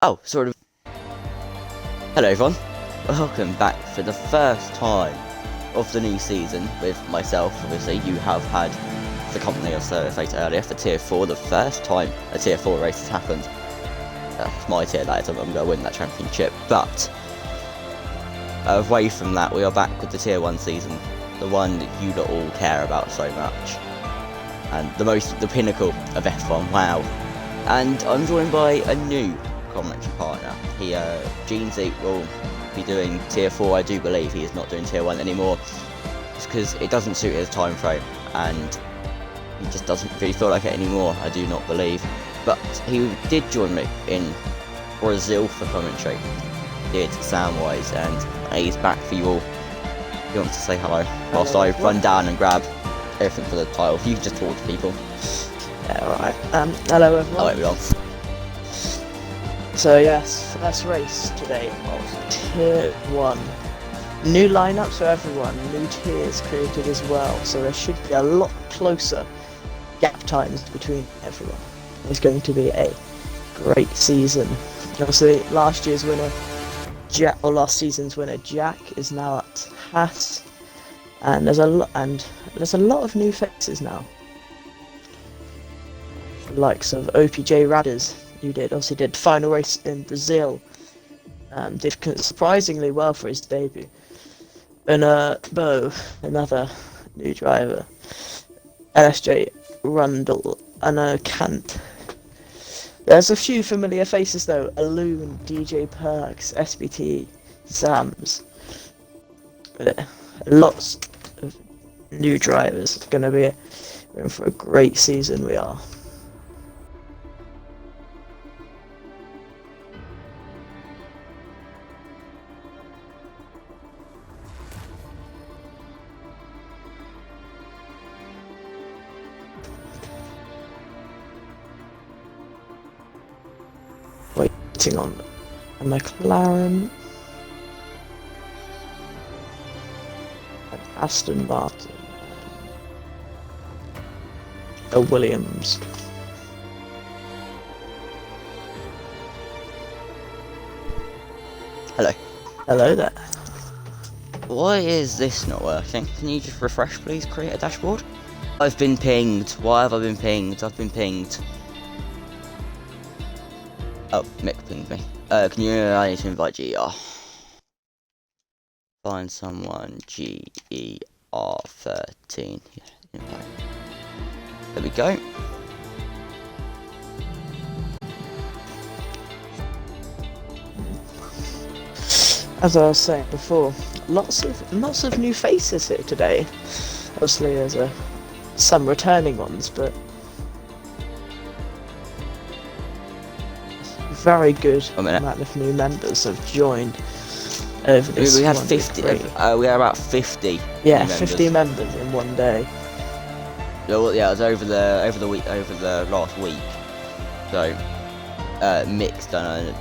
Oh, sort of. Hello everyone, welcome back for the first time of the new season with myself. Obviously, you have had the company of Sir Fate earlier for Tier 4, the first time a Tier 4 race has happened. It's my tier, that is, I'm going to win that championship, but away from that, we are back with the Tier 1 season, the one that you lot all care about so much, and the pinnacle of F1 WoW. And I'm joined by a new commentary partner. Jeansy will be doing Tier 4, I do believe. He is not doing Tier 1 anymore, just because it doesn't suit his time frame, and he just doesn't really feel like it anymore, I do not believe. But he did join me in Brazil for commentary, did Samwise, and he's back for you all. He wants to say hello, whilst I run down and grab everything for the title. You can just talk to people. Yeah, alright. Hello everyone. Oh, wait, we're on. So yes, first race today of Tier 1. New lineups for everyone, new tiers created as well, so there should be a lot closer gap times between everyone. It's going to be a great season. Obviously, last season's winner Jack is now at Haas, and there's a lot of new faces now. The likes of OPJ Radders, who did final race in Brazil, did surprisingly well for his debut. And Bo, another new driver, LSJ Rundle, and Kant. There's a few familiar faces though: Aloon, DJ Perks, SBT, Sams. Lots of new drivers. It's going to be in for a great season. We are. Waiting on a McLaren, an Aston Martin, a Williams. Hello. Hello there. Why is this not working? Can you just refresh, please? Create a dashboard? I've been pinged. Why have I been pinged? I've been pinged. Oh, Mick pinged me. I need to invite GER. Find someone, GER13. Yeah, invite. There we go. As I was saying before, lots of new faces here today. Obviously, there's some returning ones, but very good amount of new members have joined over this. We had 50. We had about 50. Yeah, 50 members in one day. Well, yeah, it was over the last week. So, Mick's done an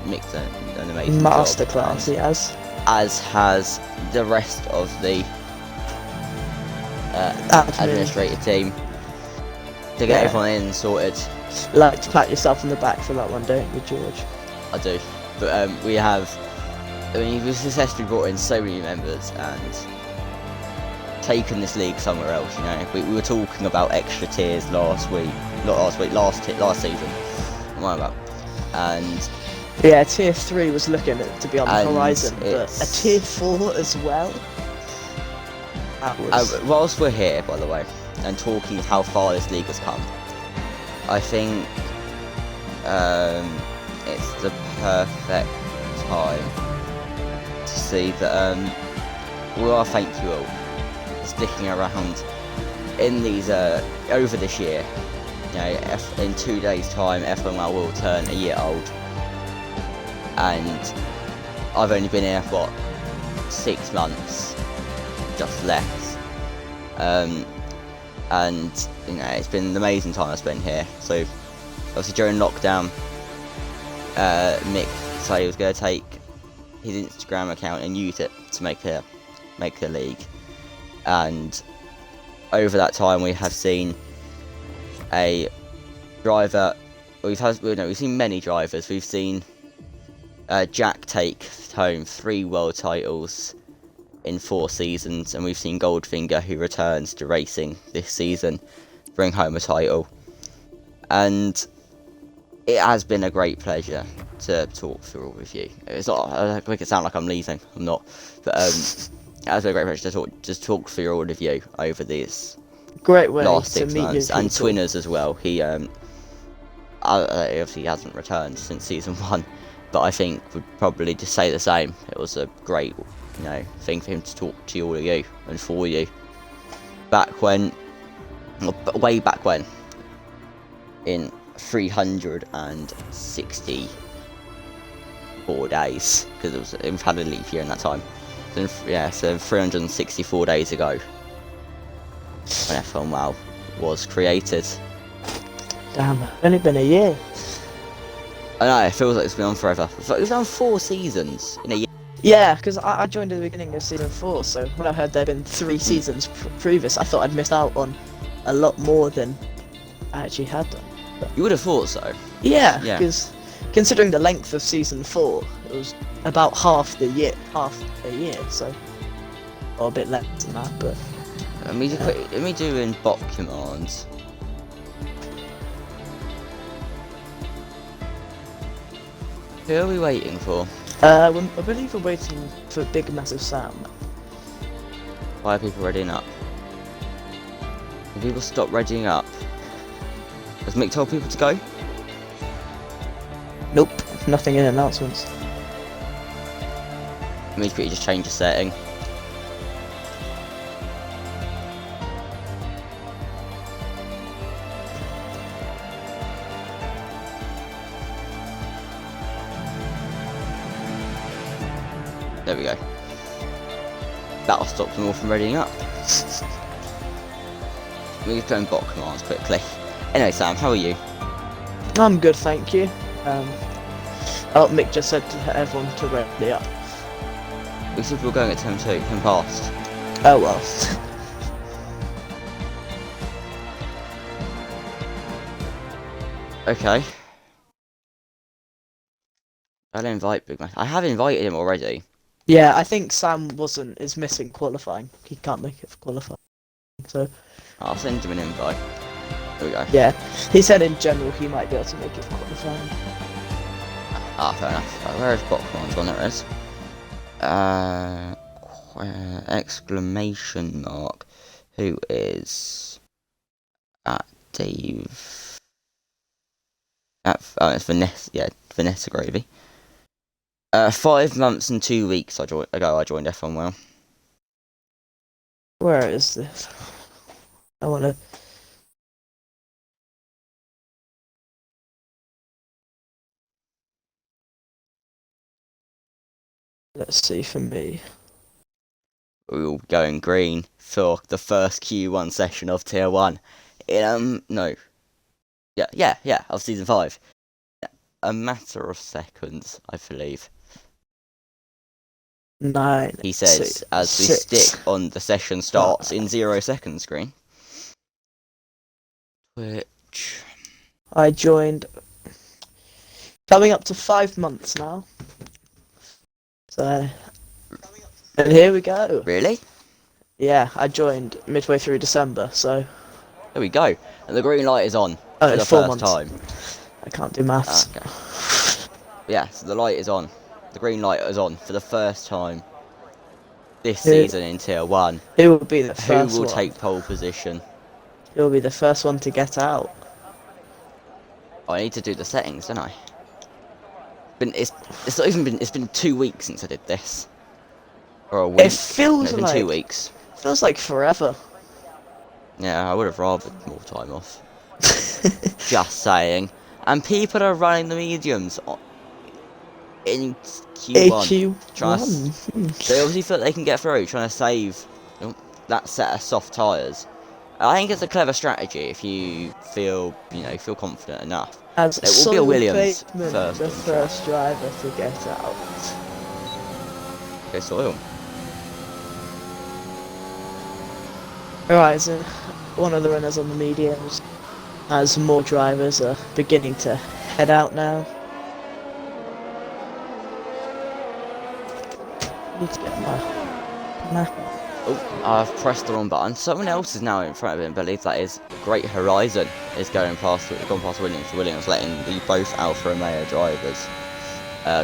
amazing masterclass. Job, he has. As has the rest of the administrative team to get everyone in sorted. Like to pat yourself on the back for that one, don't you, George? I do, but we've successfully brought in so many members and taken this league somewhere else. You know, we were talking about extra tiers last season. And yeah, Tier 3 was looking to be on the horizon, but a Tier 4 as well. Whilst we're here, by the way, and talking of how far this league has come, I think it's the perfect time to see that we are thank you all for sticking around in these over this year. You know, in 2 days' time, F1WL will turn a year old, and I've only been here for 6 months, just less. And you know, it's been an amazing time I spent here. So obviously during lockdown, Mick said he was going to take his Instagram account and use it to make the league. And over that time, we have seen a driver. We've seen many drivers. We've seen Jack takes home 3 world titles in 4 seasons, and we've seen Goldfinger, who returns to racing this season, bring home a title. And it has been a great pleasure to talk through all with you. It's not, I make it sound like I'm leaving, I'm not. But it has been a great pleasure to talk through all of you over these Great way last to 6 meet months. new And people. Twinners as well. He obviously hasn't returned since season 1, but I think would probably just say the same. It was a great, thing for him to talk to all of you and for you. Way back when, in 364 days, because we've had a leap year in that time. So 364 days ago, when F1WL was created. Damn, only been a year. I know, it feels like it's been on forever. It's done 4 seasons in a year. Yeah, because I joined at the beginning of season 4, so when I heard there'd been 3 seasons previous, I thought I'd missed out on a lot more than I actually had done. But You would have thought so. yeah, Yeah. because considering the length of season 4, it was about half a year, so, or a bit less than that. But Let me do in bot commands. Who are we waiting for? I believe we're waiting for Big Massive Sam. Why are people readying up? Can people stop readying up? Has Mick told people to go? Nope, nothing in announcements. Let me quickly just change the setting. There we go. That'll stop them all from readying up. Let me just go in bot commands quickly. Anyway, Sam, how are you? I'm good, thank you. Mick just said to everyone to ready up. We said we were going at 10 past. Oh well. Okay. I'll invite Big Man. I have invited him already. Yeah, I think Sam is missing qualifying. He can't make it for qualifying. So I'll send him an invite. There we go. yeah, he said in general he might be able to make it for qualifying. Ah, fair enough. Where is bot commands? One there is. Exclamation mark. Who is at Dave? It's Vanessa. Yeah, Vanessa Gravy. 5 months and 2 weeks ago I joined F1WL. Where is this? I wanna. Let's see for me. We will go in green for the first Q1 session of Tier 1. No. Yeah, of Season 5. A matter of seconds, I believe. 9. He says, 6, as we 6. stick on the session starts in 0 seconds screen. Twitch. I joined. Coming up to 5 months now. So. And here we go. Really? Yeah, I joined midway through December, so. There we go. And the green light is on Oh, for the it's 4 first months. time. I can't do maths. Okay. Yeah, so the light is on. The green light is on for the first time this season in Tier 1. Who will be the Who first will one? take pole position? Who will be the first one to get out? Oh, I need to do the settings, don't I? It's been 2 weeks since I did this. Or a week. It feels It's been like 2 weeks. Feels like forever. Yeah, I would have rather more time off. Just saying. And people are running the mediums in Q1. AQ1. They obviously feel like they can get through, trying to save that set of soft tyres. I think it's a clever strategy if you feel confident enough. As It will be a Williams Bateman, first. the first driver to get out. Okay, Soil. Alright, so one of the runners on the mediums, as more drivers are beginning to head out now. Need to get my map. Oh, I've pressed the wrong button. Someone else is now in front of him. I believe that is Great Horizon is gone past Williams. Williams letting the both Alfa Romeo drivers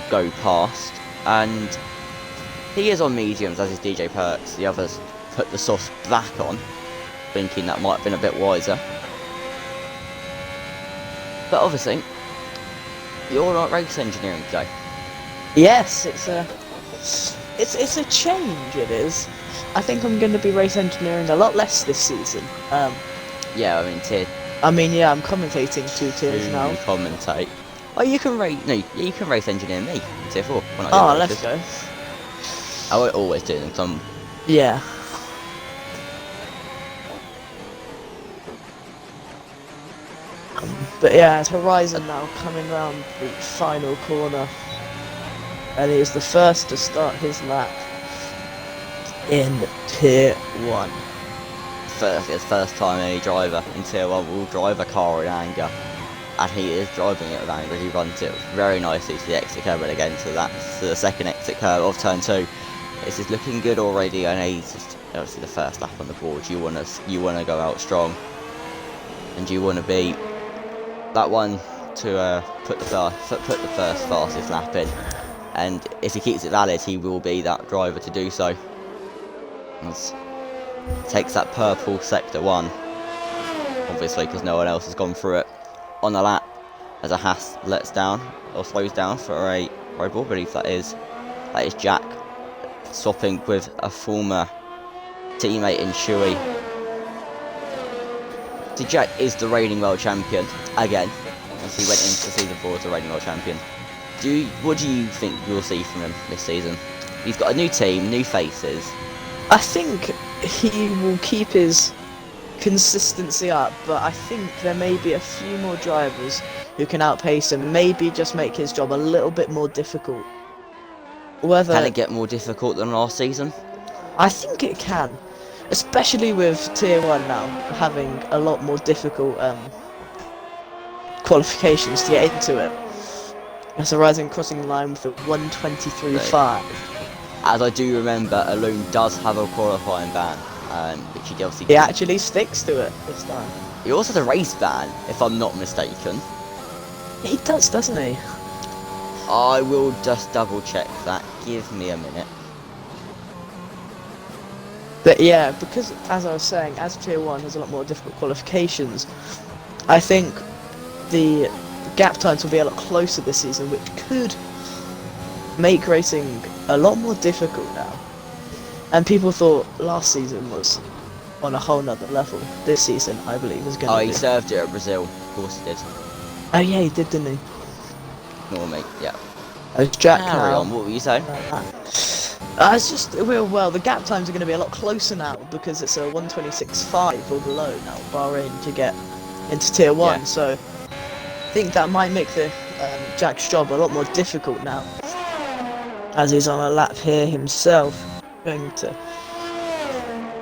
go past, and he is on mediums, as is DJ Perks. The others put the softs back on, thinking that might have been a bit wiser. But obviously, you're not race engineering today. Yes, it's a change. It is. I think I'm going to be race engineering a lot less this season. Yeah, I mean, tier yeah, I'm commentating 2 tiers 2 now. you commentate. Oh, you can race. No, you can race engineer me in tier 4. When I do Oh, races. let's go. I won't always do them. 'Cause I'm Yeah. But yeah, it's Horizon now coming round the final corner, and he is the first to start his lap in tier 1. It's first time any driver in tier 1 will drive a car in anger, and he is driving it with anger. He runs it very nicely to the exit curb, and again to the second exit curb of turn 2. This is looking good already, and he's just obviously the first lap on the board. You wanna go out strong, and you wanna be that one to put the first fastest lap in, and if he keeps it valid, he will be that driver to do so. Takes that purple sector 1, obviously, because no one else has gone through it on the lap, as a Haas lets down or slows down for a Red Bull. I believe that is Jack swapping with a former teammate in Shui. So Jack is the reigning world champion again, as he went into season 4 as the reigning world champion. What do you think you'll see from him this season? He's got a new team, new faces. I think he will keep his consistency up, but I think there may be a few more drivers who can outpace him, maybe just make his job a little bit more difficult. Can it get more difficult than last season? I think it can, especially with tier 1 now having a lot more difficult qualifications to get into it. As Horizon crossing the line with a 1:23.5. As I do remember, Alone does have a qualifying ban, which he obviously... He actually sticks to it this time. He also has a race ban, if I'm not mistaken. He does, doesn't he? I will just double check that. Give me a minute. But yeah, because as I was saying, as tier 1 has a lot more difficult qualifications, I think the gap times will be a lot closer this season, which could make racing a lot more difficult now. And people thought last season was on a whole nother level. This season, I believe, is going to be. Oh, he served it at Brazil. Of course he did. Oh yeah, he did, didn't he? Nor me, yeah. As Jack Carry now. on, what were you saying? It's just, well, the gap times are going to be a lot closer now because it's a 1:26.5 or below now, Bahrain, to get into tier 1. Yeah. So I think that might make the Jack's job a lot more difficult now, as he's on a lap here himself, going to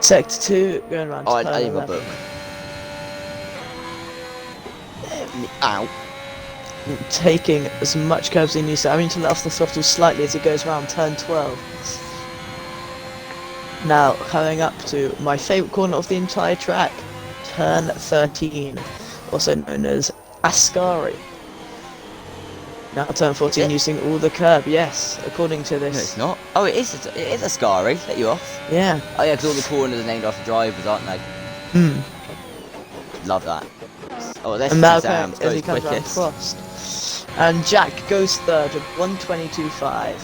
sector 2, going around to I turn need my 11. book. Ow. Taking as much curves as he needs to, having to let off the throttle slightly as he goes around turn 12. Now coming up to my favourite corner of the entire track, turn 13, also known as Ascari. Now turn 14 using all the curb, yes, according to No, this. it's not. Oh, it is a Scary. Let you off. Yeah. Oh yeah, because all the corners are named after drivers, aren't they? Love that. Oh, this And is now Sam as he goes comes around quickest. crossed. And Jack goes third with 1:22.5.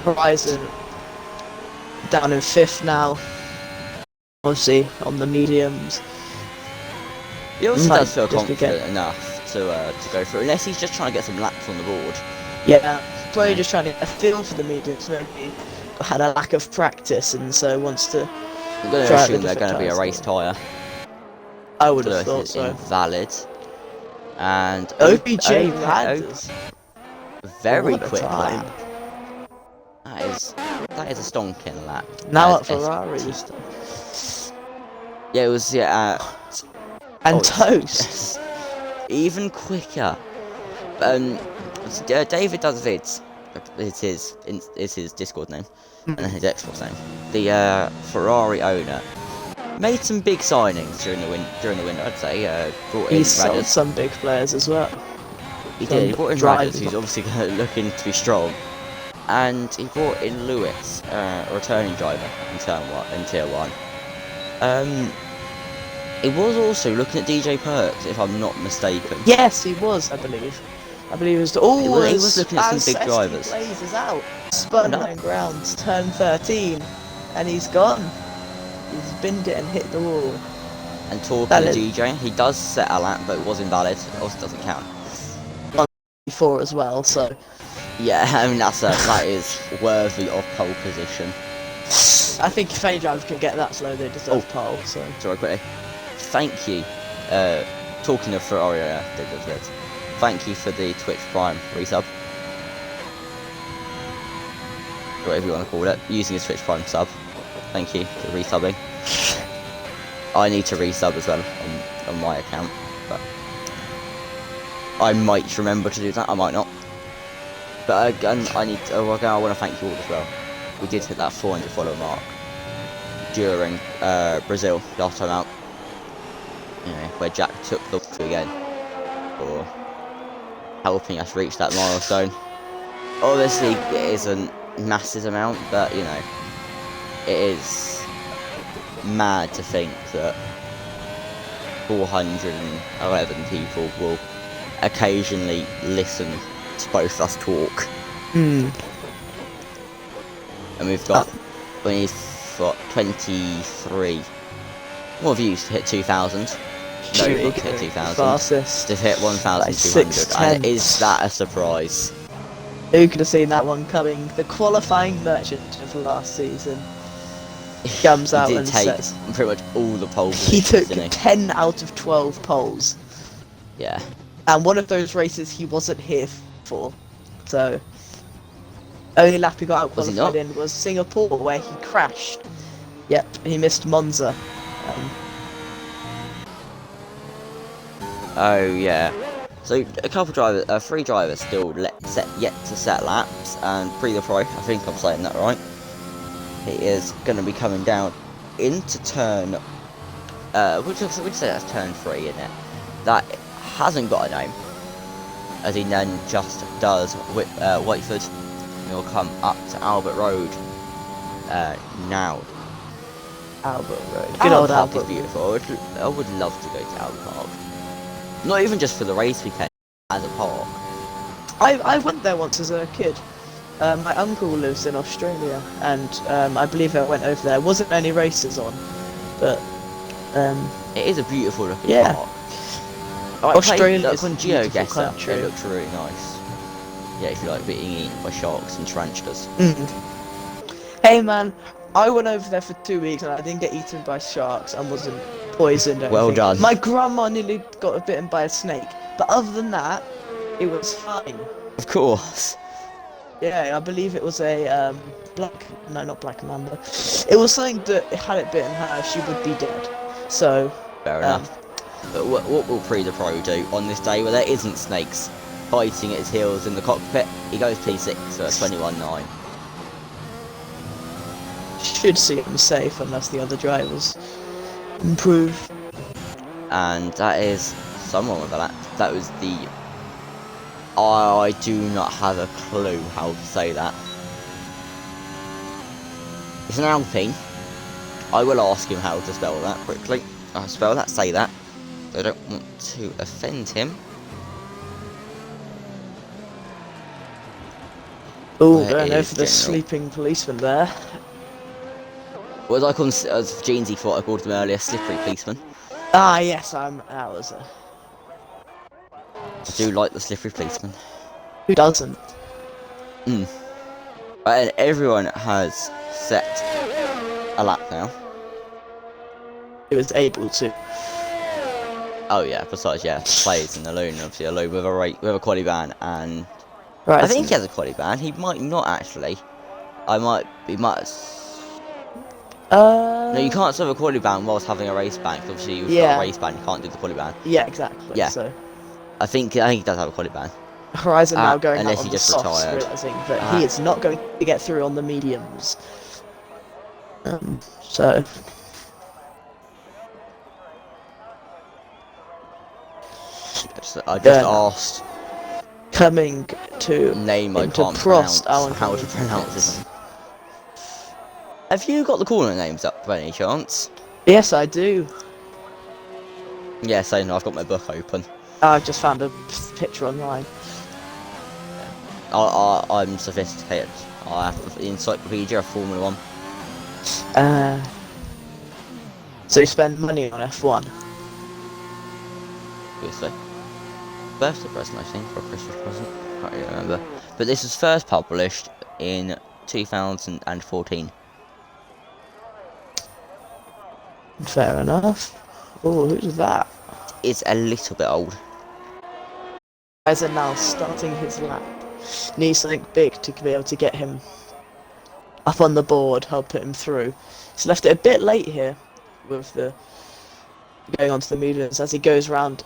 Horizon down in 5th now. Obviously on the mediums. He also Might does feel just be confident enough to go through, unless he's just trying to get some laps on the board. Yeah, probably just trying to get a feel for the mediums. Maybe had a lack of practice and so wants to. I'm going to Try out assume the they're going to be a different race tyre. I would have So thought it's so. invalid. And OPJ okay, Radders. very What a quick time. lap. That is a stonking lap. Now That at is Ferrari. Yeah, it was And oh, toast. even quicker. David does vids it's his Discord name and his Xbox name. The Ferrari owner made some big signings during the window. I'd say brought in He's sold Radders. some big players as well. He did. He Some brought in drivers. Radders, who's obviously looking to be strong, and he brought in Lewis, a returning driver in Tier 1. He was also looking at DJ Perks, if I'm not mistaken. Yes, he was, I believe. I believe it was. He was looking at some big drivers. Blazes out. Spun No. on grounds, turn 13, and he's gone. He's binned it and hit the wall. And talking Valid. to DJ, he does set a lap, but it was invalid. It also doesn't count. Before as well, so Yeah, I mean that is worthy of pole position. I think if any driver can get that slow, they deserve pole. So Sorry, quickly. Thank you. Talking of Ferrari, thank you for the Twitch Prime resub. Whatever you want to call it, using his Twitch Prime sub. Thank you for resubbing. I need to resub as well on my account, but I might remember to do that. I might not. But again, I want to thank you all as well. We did hit that 400 follower mark during Brazil last time out. You know, where Jack took the victory again for helping us reach that milestone. Obviously, it isn't massive amount, but you know, it is mad to think that 411 people will occasionally listen to both us talk. And we've got 23 more views to hit 2,000. No, to hit 2,000. Fastest. To hit 1,200. And is that a surprise? Who could have seen that one coming? The qualifying merchant of last season comes out and says pretty much all the poles. he took 10 out of 12 poles. Yeah. And one of those races he wasn't here for. So only lap he got out qualified in was Singapore, where he crashed. Yep, he missed Monza. Oh yeah. So a couple drivers, 3 drivers still yet to set laps, and the Pro, I think I'm saying that right. He is going to be coming down into turn. We'd say that's turn 3, isn't it? That hasn't got a name, as he then just does Whiteford. He'll come up to Albert Road now. Albert Road. Good old Albert Park Albert. is beautiful. I would love to go to Albert Park. Not even just for the race weekend, as a park. I went there once as a kid. My uncle lives in Australia, and I believe I went over there. Wasn't many races on, but it is a beautiful looking yeah. park. Australia is on a beautiful GeoGuessr, country. it looks really nice. Yeah, if you like being eaten by sharks and tarantulas. Hey man, I went over there for 2 weeks and I didn't get eaten by sharks and wasn't poisoned or Well anything. done. My grandma nearly got bitten by a snake, but other than that, it was fine. Of course. Yeah, I believe it was a not black mamba. It was something that had it bitten her, she would be dead. So Fair enough. But what will the Pro do on this day where there isn't snakes biting at his heels in the cockpit? He goes P6 at 21.9. should see him safe unless the other drivers improve. And that is someone with a lap. That was the... I do not have a clue how to say that. It's an Alpine. I will ask him how to spell that quickly. Say that. I don't want to offend him. Oh, going over the sleeping policeman there. What was I called, as Jeansy thought I called him earlier, slippery policeman. Ah, yes, that was a... I do like the slippery policeman. Who doesn't? And everyone has set a lap now. He was able to. Oh yeah, besides players in the loon, obviously alone with a quali ban, and Right, I think he has a quali ban. He might not actually. He might. No, you can't serve a quali ban whilst having a race ban. 'Cause obviously, you've got a race ban. You can't do the quali ban. Yeah, exactly. Yeah. So I think he does have a quali ban. Horizon now going out unless on he the just softs, retired. realizing that he is not going to get through on the mediums. So I just Yeah. asked coming to name I into can't Prost, pronounce how to pronounce this. Have you got the corner names up by any chance? Yes, I do. Yes, I know. I've got my book open. I've just found a picture online. I'm sophisticated. I have the encyclopedia of Formula 1. So you spend money on F1. Obviously. Birthday present, I think, or a Christmas present. Can't really remember. But this was first published in 2014. Fair enough. Oh, who's that? It's a little bit old. Guys are now starting his lap. Needs something big to be able to get him up on the board, help put him through. He's left it a bit late here with the going onto the mediums as he goes round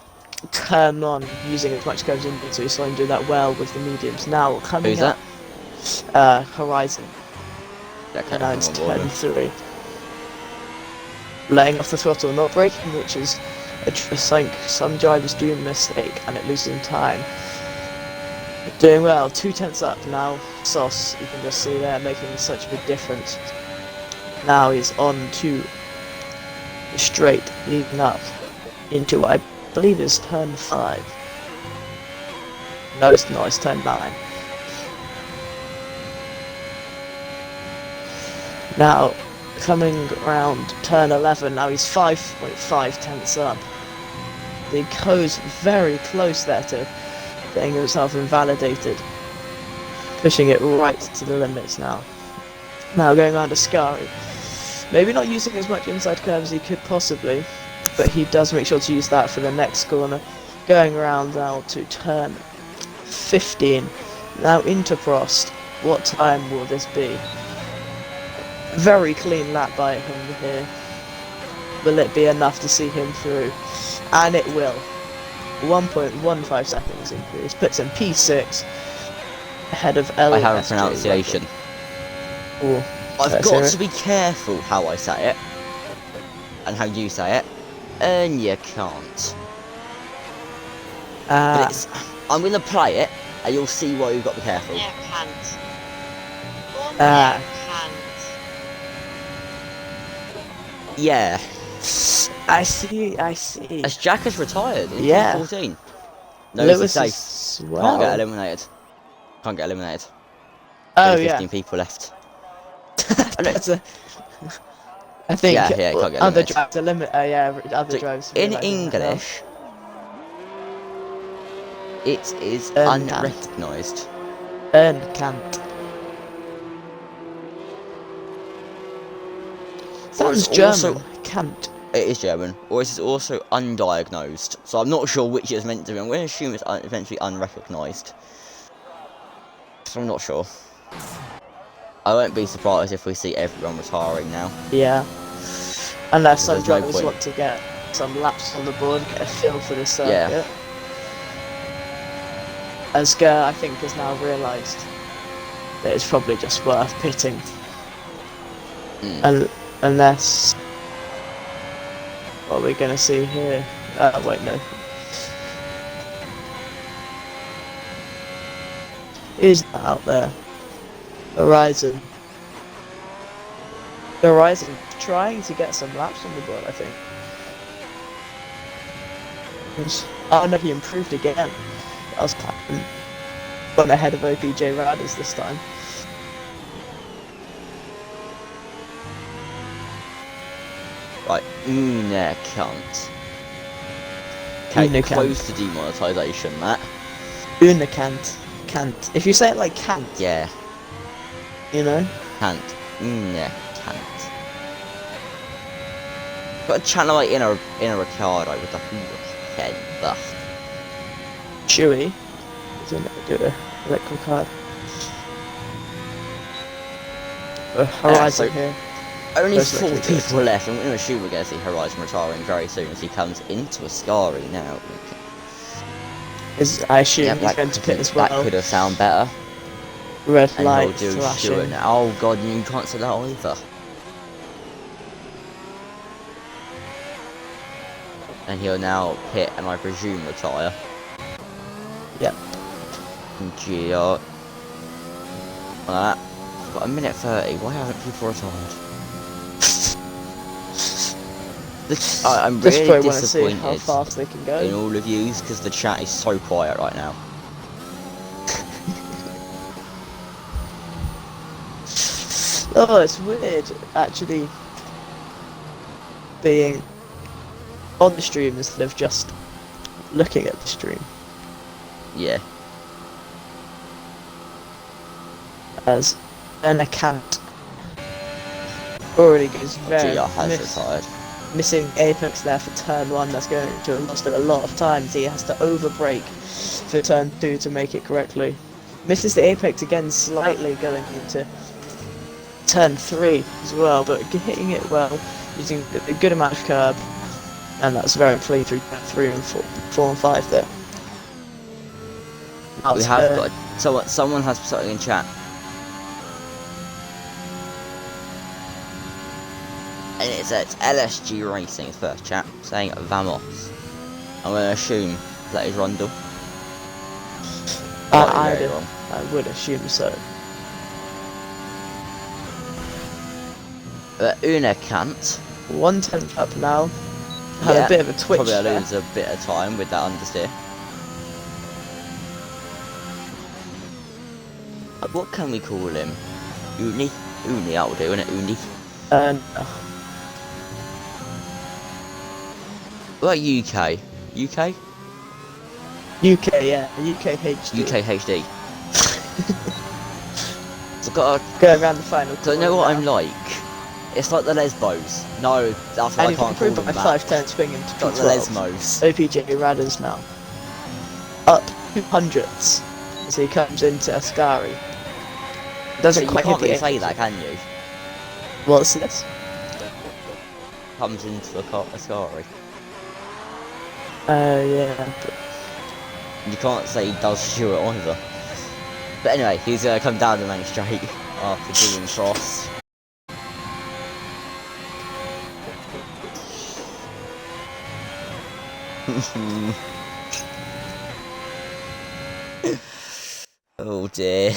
turn on using as much curves as he needs to. We saw him do that well with the mediums. Now coming Who's up, that? Horizon. Okay, And now it's I'm on board turn then. 3. Laying off the throttle, not braking, which is something some drivers do mistake, and it loses them time. Doing well, 2/10 up now. Sauce, you can just see there, making such a big difference. Now he's on to the straight, leading up into what I believe is turn 5. No, it's not, it's turn 9. Now, coming round turn 11, now he's 5.5 tenths up. He goes very close there to getting himself invalidated. Pushing it right to the limits now. Now going around Ascari. Maybe not using as much inside curve as he could possibly, but he does make sure to use that for the next corner. Going around now to turn 15. Now into Prost. What time will this be? Very clean lap by him here. Will it be enough to see him through? And it will. 1.15 seconds increase. Puts him P6 ahead of L. I have a pronunciation. Oh, I've got to be careful how I say it. And how you say it. And you can't. But I'm going to play it, and you'll see why you've got to be careful. You can't. Can't. Yeah. I see. As Jack has retired in Yeah. 2014. No, Lewis he's safe. as Can't well. get eliminated. Can't get eliminated. Oh, Only yeah. 15 people left. I think Yeah, he can't get other eliminated. drives are limit. Other So, drives. in realising that now. English, it is Can't. unrecognised. Can't. Sounds German. Also, Can't. it is German, or it is also undiagnosed. So I'm not sure which it's meant to be. I'm going to assume it's eventually unrecognised. So I'm not sure. I won't be surprised if we see everyone retiring now. Yeah. Unless some There's no drivers point. want to get some laps on the board, get a feel for the circuit. Yeah. As Ger, I think, has now realised that it's probably just worth pitting. Mm. Unless... What are we going to see here? Wait, no. Who's out there? Horizon. Horizon trying to get some laps on the board, I think. Oh no, he improved again. That was gone ahead of OPJ Riders this time. Right, nah, can't. Okay, close to demonetisation, Matt. Unakant. Can't. If you say it like can't, Yeah, you know? can't. Nah, can't. Got a channel like in a Ricardo with the head. Ugh. Chewy. He's gonna do a electrical card. Horizon so- here. Only Most 4 likely good. people left. I'm going to assume we're going to see Horizon retiring very soon as he comes into Ascari now. I assume Yeah, he's going to pit as well. that could have sounded better. Red And light he'll do flashing. Stewart now. Oh god, you can't say that either. And he'll now pit and I presume retire. Yep. And Gio. That. I've got a minute 30. Why haven't people retired? I'm Just really probably want to see how disappointed fast they can in go. all of yous because the chat is so quiet right now. Oh, it's weird actually being on the stream instead of just looking at the stream. Yeah. As an account already goes very Gio has retired. missing apex there for turn 1. That's going to have lost it a lot of times. He has to over brake for turn 2 to make it correctly. Misses the apex again slightly going into turn 3 as well, but hitting it well using a good amount of curb, and that's very clean through turn 3 and 4 and 5 there. We have got someone has something in chat. And it says LSG Racing's first chat saying Vamos. I'm going to assume that is Rundle. I would assume so. Una can't. 1/10 up now. Had a bit of a twitch Probably there. lose a bit of time with that understeer. What can we call him? Uni? Uni, that'll do, innit? Uni. What about UK? UK? UK, yeah. UK HD. UK HD. So I've got to Go around the final. So you know what I'm like? It's like the Lesbos. No, that's what I can't call them by that. 5/10 swing into It's like the P12. Lesmos. OPJ Radders now. Up 200s as he comes into Ascari. Doesn't You quite can't hit the really say apex. that, can you? What's this? Comes into a Ascari. Yeah. You can't say he does Stewart either. But anyway, he's gonna come down the main straight after doing cross. Oh dear.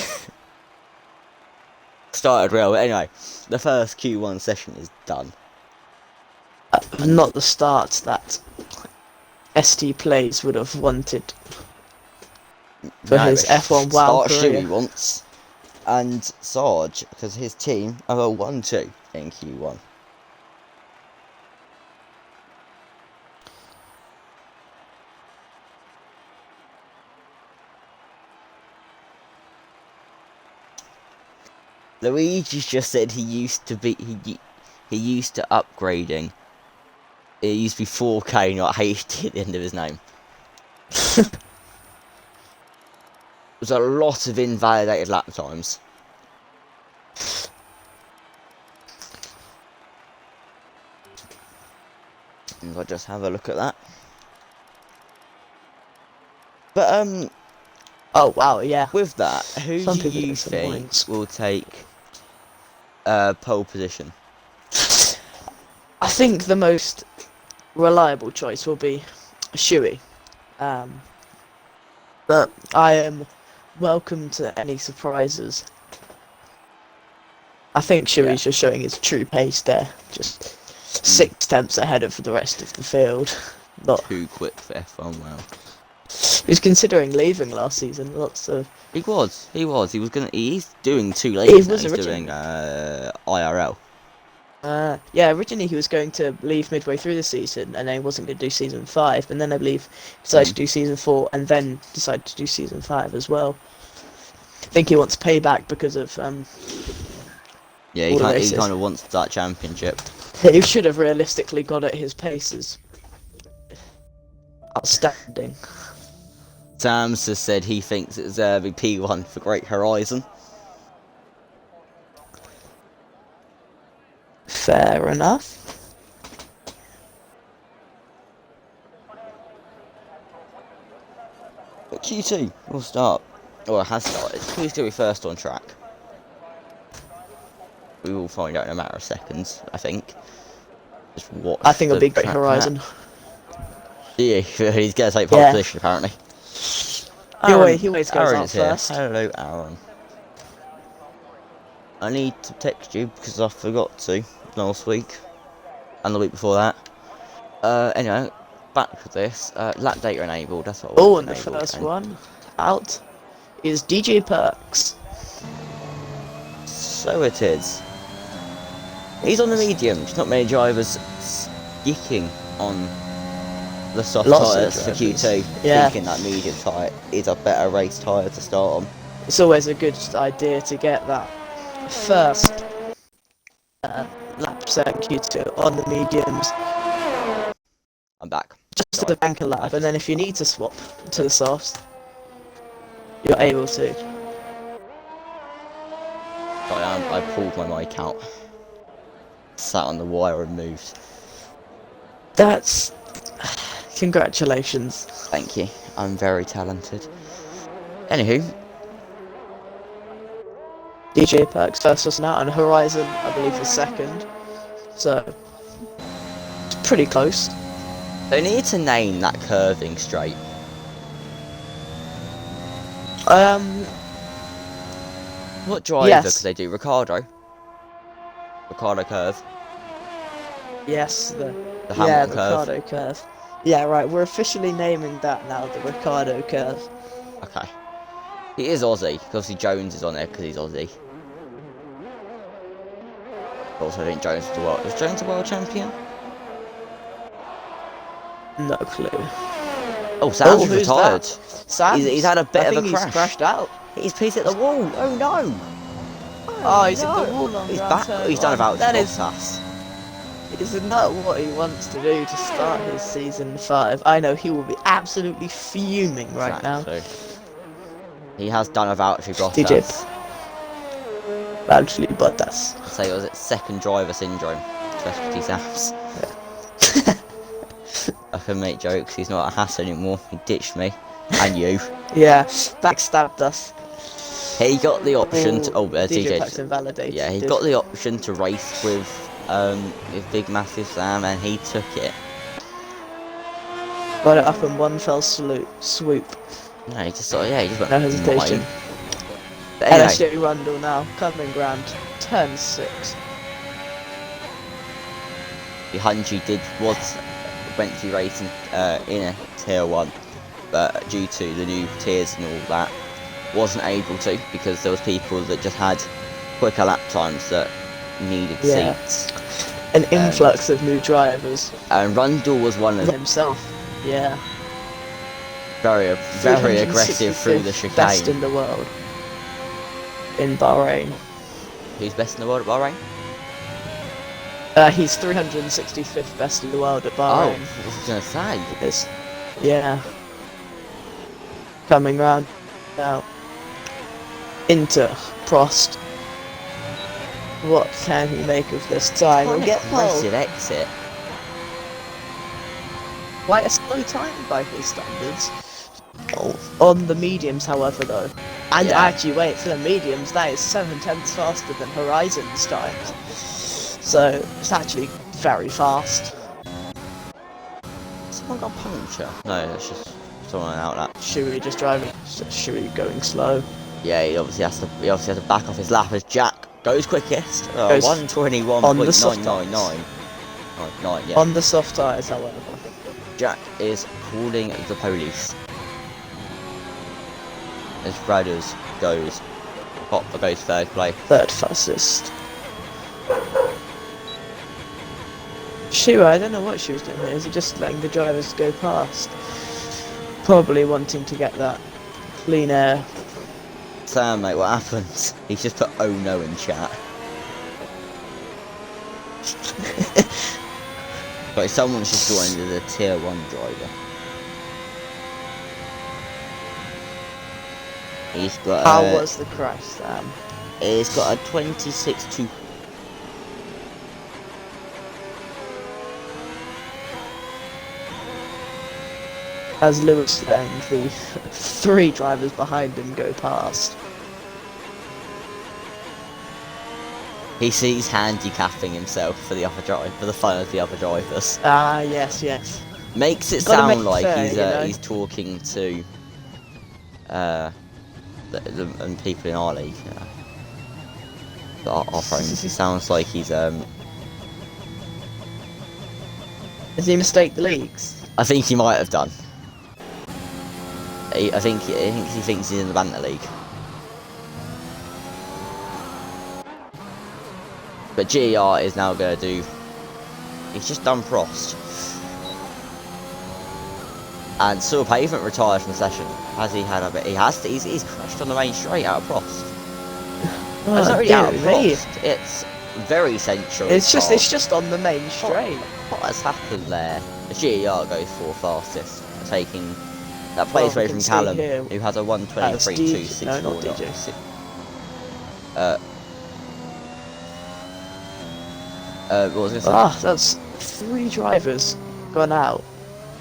Started well, but anyway, the first Q1 session is done. Not the start that ST Plays would have wanted for his F1WL Start career. Stewie wants, and Sarge, because his team have a 1-2 in Q1. Luigi's just said he used to be he used to upgrading. It used to be 4K, not HD at the end of his name. There's a lot of invalidated lap times. And I'll just have a look at that. But Oh wow, yeah. with that, who Some do people you get some think points. will take pole position? I think the most reliable choice will be Shuey. But I am welcome to any surprises. I think Shuey's just showing his true pace there. Just 6/10 ahead of the rest of the field. Not. Too quick for F1WL. He was considering leaving last season. Lots of. He was gonna. He's doing too late. He Now. was He's originally- doing IRL. Yeah, originally he was going to leave midway through the season, and then he wasn't going to do season 5, and then I believe he decided to do season 4, and then decided to do season 5 as well. I think he wants payback because of Yeah, all the he races. kind of wants that championship. He should have realistically got at his paces. Outstanding. Sam's just said he thinks it's a P1 for Great Horizon. Fair enough. Q2 will start, or has started. Please do be first on track. We will find out in a matter of seconds, I think. Just watch I think it'll the be Great track Horizon. map. Yeah, he's going to take pole Yeah. position apparently. He always goes Aaron out is here. first. Hello, Aaron. I need to text you because I forgot to last week and the week before that. Anyway, back to this. Lap data enabled. That's what I Oh, want and the enabled. first one out is DJ Perks. So it is. He's on the mediums. Not many drivers geeking on the soft Lots of tyres for drivers. Q2, Yeah. thinking that medium tyre is a better race tyre to start on. It's always a good idea to get that first lap set Q2 on the mediums, I'm back. just to bank a lap, and then if you need to swap to the softs, you're able to. I pulled my mic out. Sat on the wire and moved. That's... Congratulations. Thank you. I'm very talented. Anywho, DJ Perks first was out, and Horizon, I believe, was second. So, it's pretty close. they need to name that curving straight. What driver Yes. could they do? Ricardo? Ricardo curve? Yes, The yeah, Hamilton curve? Ricardo curve. Yeah, right, we're officially naming that now, the Ricardo curve. Okay. He is Aussie, because obviously Jones is on there because he's Aussie. Also, I think Jones is the world. Is Jones the world champion? No clue. Oh, Sam's who's retired. that? Sam? He's had a bit of a He's crash. crashed out. He's hit the wall. Oh no! Oh, he's no. hit the wall on He's round back. turn He's done one. about That us. is not what he wants to do to start his season 5. I know he will be absolutely fuming right now. He has done a voucher DJ Bottas. Actually, Bottas. I'd say it was second driver syndrome. Especially Sam's. I can make jokes. He's not a Haas anymore. He ditched me. And you. Yeah, backstabbed us. He got the option to. Oh, DJ DJ. Pack's invalidated. Yeah, he got the option to race with Big Massive Sam, and he took it. Got it up in one fell swoop. No, he just sort of, he just went No hesitation. mine. But anyway, LSJ Rundle now, coming round, turn 6. the Hunji went to be racing in a tier 1, but due to the new tiers and all that, wasn't able to because there was people that just had quicker lap times that needed seats. An influx of new drivers. And Rundle was one of them. Himself. Yeah. Very aggressive through the chicane. Best in the world. In Bahrain. Who's best in the world at Bahrain? He's 365th best in the world at Oh, Bahrain. I was gonna say. Yeah. Coming round now. Into Prost. What can he make of this time? We'll get pole. Aggressive exit. Quite a slow time by his standards. On the mediums, however, though. And actually, wait, for the mediums, that is 7/10 faster than Horizon's times. So, it's actually very fast. Someone got a puncture? No, that's just someone out that. Shuey just driving. Shuey going slow. Yeah, he obviously has to back off his lap as Jack goes quickest. Goes 121.999. Yeah. On the soft tyres, however. Jack is calling the police. As Bradders goes third place. Third fastest. Shuey, I don't know what she was doing here. Is he just letting the drivers go past? Probably wanting to get that clean air. Sam, mate, what happens? He's just put oh no in chat. But someone's just joined as a tier 1 driver. He's got How was the crash, Sam? He's got a 26-2. as Lewis and the 3 drivers behind him go past. He sees handicapping himself for the fun of the other drivers. Ah, yes, yes. Makes it Gotta make sound it like fair, he's you know? he's talking to the people in our league. Our friends. It sounds like he's Does he mistake the leagues? I think he might have done. I think he thinks he's in the Banter League. But GER is now going to do. He's just done Prost. And Sewer Pavement retired from the session. Has he had a bit? He has. He's crashed on the main straight out of Prost. Oh, It's not really out of dear me. Prost. It's very central. It's just on the main straight. What has happened there? The GER goes for fastest, taking that place away we from can see Callum, here, who has a that's 123.264. no, not DJ. What was I gonna say? Ah, that's 3 drivers gone out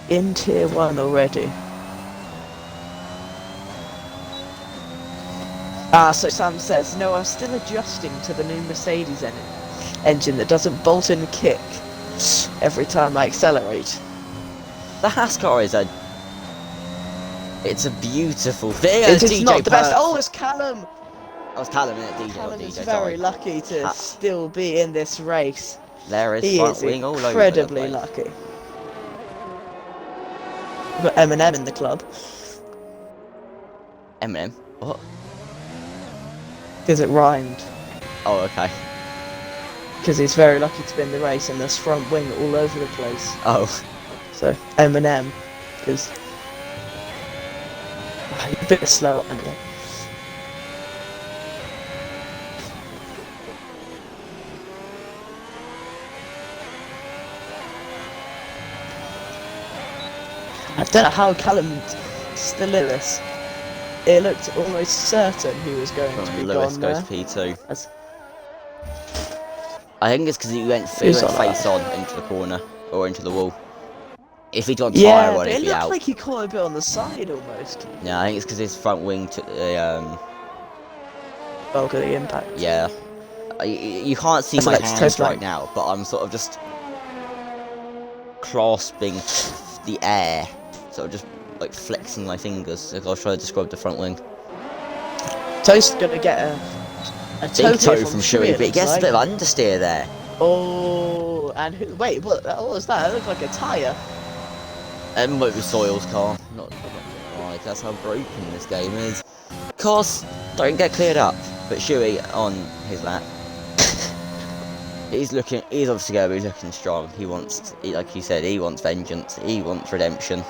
in Tier 1 already. Ah, so Sam says, no, I'm still adjusting to the new Mercedes engine that doesn't bolt and kick every time I accelerate. The Haskar is it's a beautiful thing. It is not the best. Oh, it's Callum! I was Callum in it, DJ. Callum DJ, is very sorry. lucky to still be in this race. There is He front is wing all over the incredibly place. lucky. We've got Eminem in the club. Eminem? What? Because it rhymed. Oh, okay. Because he's very lucky to be in the race and there's front wing all over the place. Oh. So, Eminem. Because... you're a bit slow, aren't you? I don't know how Callum still in this. It looked almost certain he was going to be Lewis gone goes there. P2. As- I think it's because he went Who's on face on into the corner or into the wall. If he'd gone Yeah, tyre on, but he'd it be looked out. like he caught a bit on the side almost. Yeah, I think it's because his front wing took the Bulk of the impact. yeah. You can't see That's my like hands toast right line. now, but I'm sort of just clasping the air, sort of just like flexing my fingers. Like I was trying to describe the front wing. Toast gonna get a toe Big toe here from Shuey, Shuey, but he looks gets a like. bit of understeer there. Oh, and who? Wait, what was that? It looked like a tyre. And might be Soil's car. Not like that's how broken this game is. Cars don't get cleared up, but Shuey on his lap. He's obviously going to be looking strong. He wants, like you said, he wants vengeance. He wants redemption.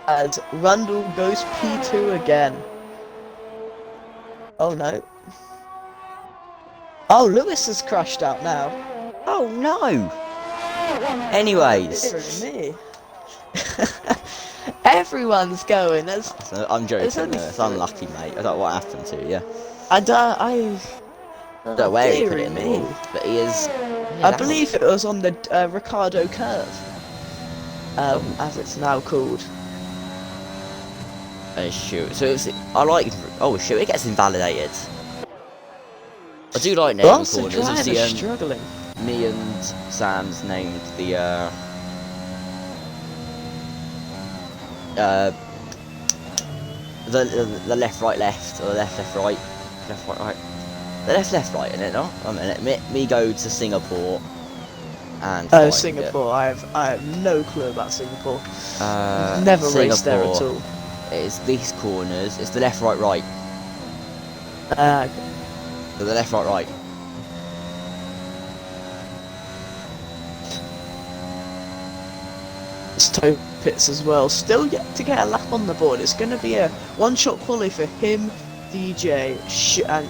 As Rundle goes P2 again. Oh no. Oh, Lewis has crashed out now. Oh no! Anyways, Dear me. Everyone's going. There's, so I'm It's joking. only It's three. unlucky, mate. I don't know what happened to you. I Don't know where he dear put it in the me. wall, but he is. I believe it was on the Ricardo curve, as it's now called. Shoot. So I like. Oh shoot! It gets invalidated. I do like naming Lots of corners. drivers Obviously, struggling. me and Sam's named the left right left or left right right. The left right, isn't it? Not a minute. Me go to Singapore and Oh, find Singapore! I have no clue about Singapore. it. Never raced there at Singapore, all. It's these corners. It's the left right right. Okay. So the left right right. It's toe pits as well. Still yet to get a lap on the board. It's going to be a one-shot quali for him, DJ, and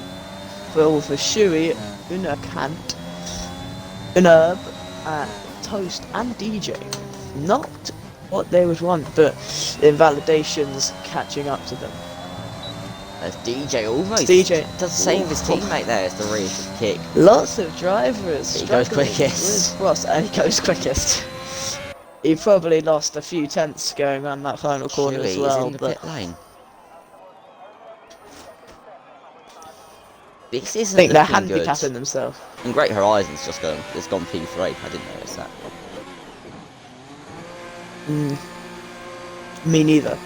for Shuey, Unakant, Unurb, Toast, and DJ. Not what they would want, but invalidations catching up to them. There's DJ almost. DJ does the same as his teammate there. It's the rear kick. Lots of drivers. He goes struggling quickest. with Ross, and he goes quickest. He probably lost a few tenths going around that final corner Chewy as is well, in the but pit lane. This I isn't think they're looking good. handicapping themselves. And Great Horizons just gone. It's gone P3. I didn't notice that. Me neither.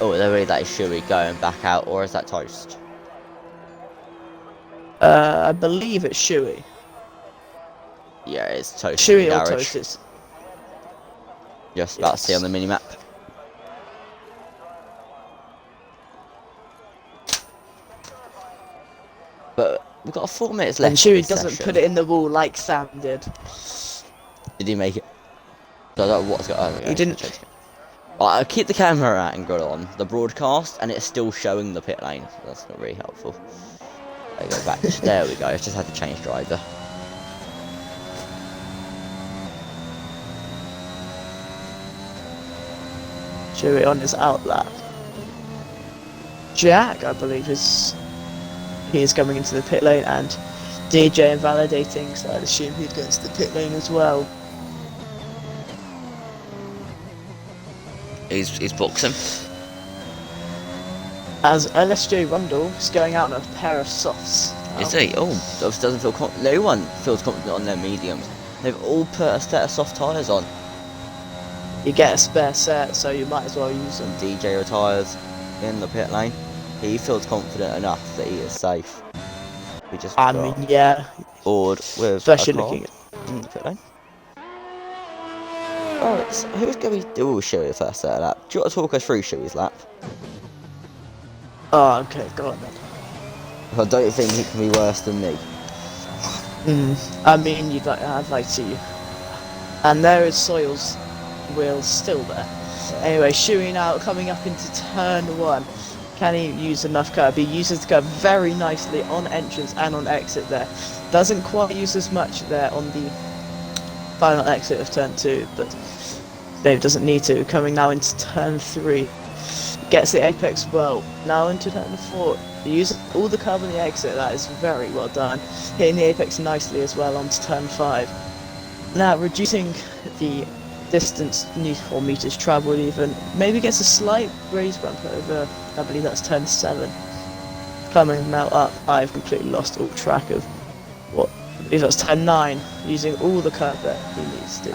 Oh, they're really that is Chewy going back out, or is that Toast? I believe it's Shuey. Yeah, it's Toast in the Shuey or garage. Toast is. Just about to see on the minimap. But we've got 4 minutes left. And Shuey this doesn't session. put it in the wall like Sam did. Did he make it? So I don't know what's got. He didn't. I keep the camera angle on the broadcast, and it's still showing the pit lane. So that's not really helpful. I go back. There we go. I just had to change driver. Shuey on his outlap. Jack, I believe, he is coming into the pit lane, and DJ invalidating, so I'd assume he'd go into the pit lane as well. He's boxing. As LSJ Rundle is going out in a pair of softs. Is he? Oh, doesn't feel no one feels confident on their mediums. They've all put a set of soft tyres on. You get a spare set, so you might as well use them. DJ retires in the pit lane. He feels confident enough that he is safe. We just I mean, yeah, bored with especially a car looking at. in the pit lane. Alright, so who's going to do Shuey first set of lap? Do you want to talk us through Shuey's lap? Oh, okay, go on then. I don't think he can be worse than me. I mean, I'd like to. And there is Soil's wheel still there. Anyway, Shuey now coming up into turn 1. Can he use enough curve? He uses the curve very nicely on entrance and on exit there. Doesn't quite use as much there on the final exit of turn 2, but Dave doesn't need to. Coming now into turn 3. Gets the apex well. Now into turn 4. He uses all the curve on the exit. That is very well done. Hitting the apex nicely as well onto turn 5. Now reducing the distance or meters travelled even. Maybe gets a slight raise bump over, I believe that's turn 7. Coming now up. I've completely lost all track of what. I believe that's turn 9. Using all the curve that he needs to.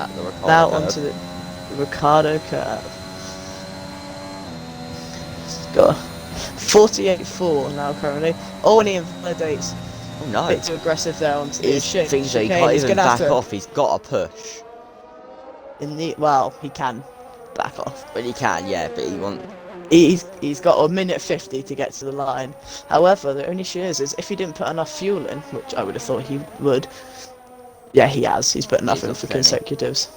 Now onto the Ricardo curve. Got 48.4 now currently. Oh, and he invalidates. Oh no. A bit too aggressive there onto the He thinks he can't even back off. He's got to push. Well, he can back off. But he can, yeah, but he won't. He's got a minute 50 to get to the line. However, the only issue is if he didn't put enough fuel in, which I would have thought he would. Yeah, he has. He's put enough in for consecutives.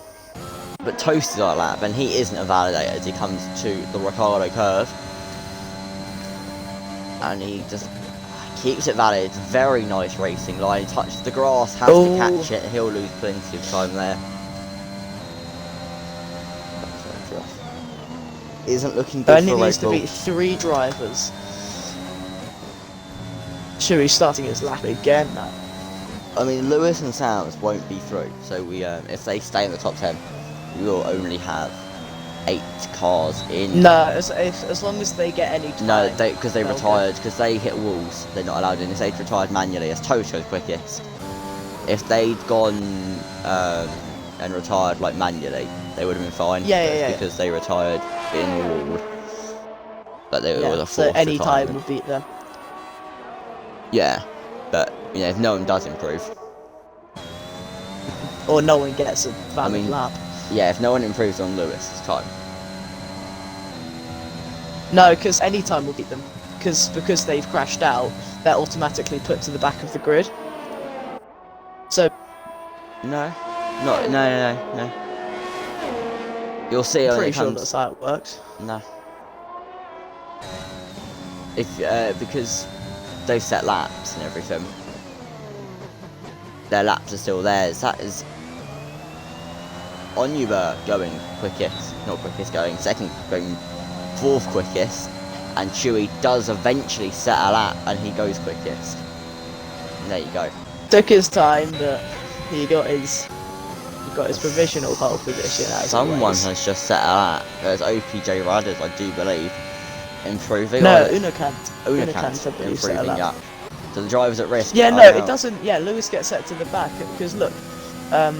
But Toast is on a lap, and he isn't invalidated as he comes to the Ricardo curve. And he just keeps it valid. It's a very nice racing line. He touches the grass, has to catch it. He'll lose plenty of time there. Isn't looking good Only for Red needs to Bull. beat 3 drivers. Shuey's starting his lap again now. I mean, Lewis and Sams won't be through. So we, if they stay in the top 10, we will only have 8 cars in. No, as long as they get any time. No, because they retired, because they hit walls, they're not allowed in. If they'd retired manually, as Toto's quickest. If they'd gone and retired like manually, they would have been fine. Yeah. Because they retired in a wall. But they were the so fourth any time retirement. will beat them. Yeah, but you know, if no one does improve. Or no one gets a valid lap. Yeah, if no one improves on Lewis's time. No, because any time will beat them. Because they've crashed out, they're automatically put to the back of the grid. So. No. You'll see. I'm pretty sure that's how it works. No. If because they've set laps and everything, their laps are still theirs. That is Onuba going quickest, not quickest, going second, going 4th quickest, and Chewy does eventually set a lap and he goes quickest. And there you go. Took his time, but he got his got his provisional pole position as Someone always. has just set that. There's OPJ Riders, I do believe, improving. No, or Unakant. Unakant I believe, set improving. that. Yeah. So the driver's at risk. Yeah, are no, now- it doesn't. Yeah, Lewis gets set to the back because look, no,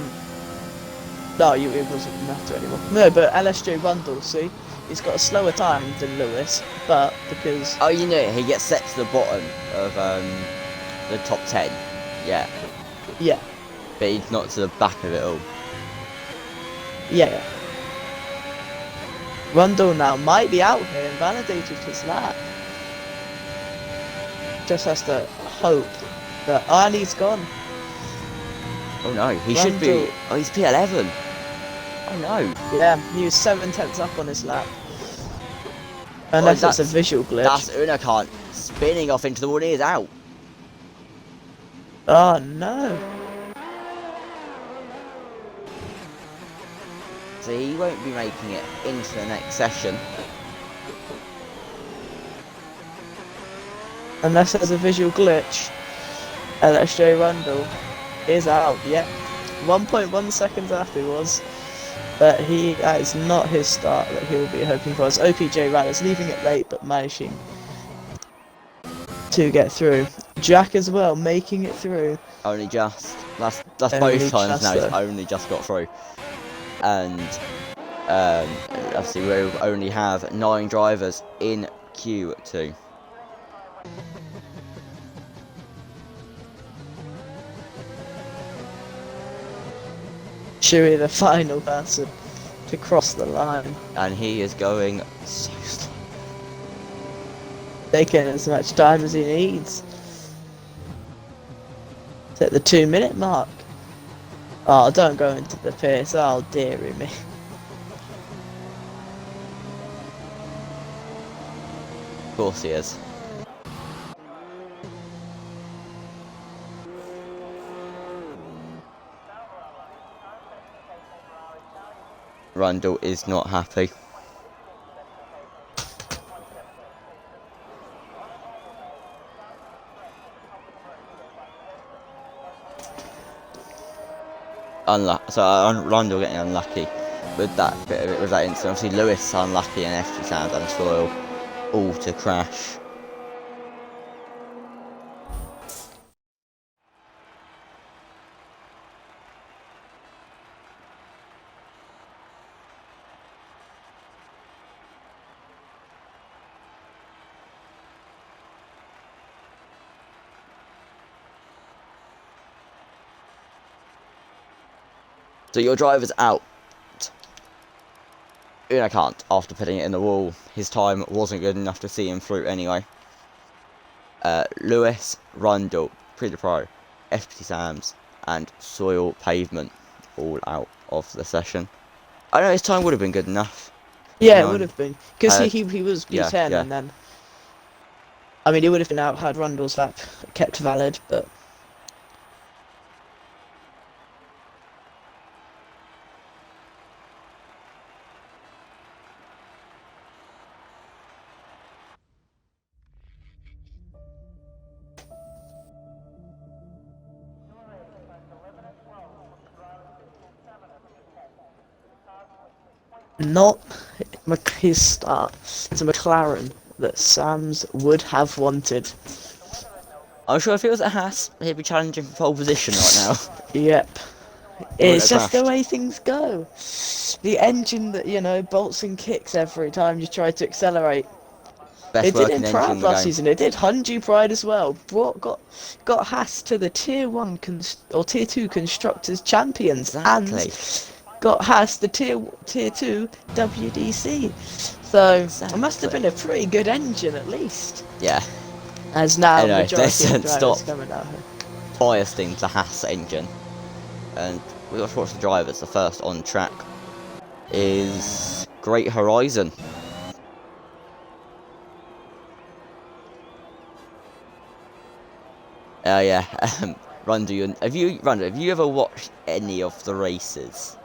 it doesn't matter anymore. No, but LSJ Rundle, see, he's got a slower time than Lewis, but because Oh, you know, he gets set to the bottom of the top 10. Yeah, yeah, but he's not to the back of it all. yeah. Rundle now might be out here and validated his lap. Just has to hope that Arnie's gone. Oh no, he should be. Rundle. Oh, he's P11. Oh no. Yeah, he was 7/10 up on his lap. Unless it's a that's- visual glitch. That's Unakant spinning off into the wall. He is out. Oh no. So he won't be making it into the next session. Unless there's a visual glitch. LSJ Rundle is out, yep. 1.1 seconds afterwards. But that is not his start that he'll be hoping for. As OPJ Riders leaving it late but managing to get through. Jack as well making it through. Only just. That's Only both times just, now. He's though. only just got through. And obviously we'll only have 9 drivers in Q2. Shuey the final person to cross the line. And he is going so slow. Taking as much time as he needs. It's at the 2-minute mark. Oh, don't go into the pits. Oh, dearie me. Of course he is. Rundle is not happy. Rundle getting unlucky with that bit of it, with that incident. Obviously Lewis unlucky and FT Sand and Soil all to crash. So your driver's out. Unakant, after putting it in the wall, his time wasn't good enough to see him through anyway. Lewis, Rundle, Pretty Pro, FPT Sams, and Soil Pavement all out of the session. I know his time would have been good enough. Yeah, No. it would have been. Because he was yeah, P10 yeah. and then... I mean, he would have been out had Rundle's lap kept valid, but... Not his start. It's a McLaren that Sams would have wanted. I'm sure if it was a Haas, he'd be challenging for pole position right now. Yep. Would It's have just the crashed. way things go. The engine that, you know, bolts and kicks every time you try to accelerate. Best It did working in engine in Pride the last game. season. It did Hyundai Pride as well. Got Haas to the Tier 1 or Tier 2 Constructors Champions. Exactly. And got Haas the Tier 2 WDC. So, it must have Exactly. been a pretty good engine at least. Yeah, As now Anyway, majority let's of drivers stop. coming out here. biasing the Haas engine. And we've got to watch the drivers. The first on track is Great Horizon. Yeah. Rundle, have you ever watched any of the races?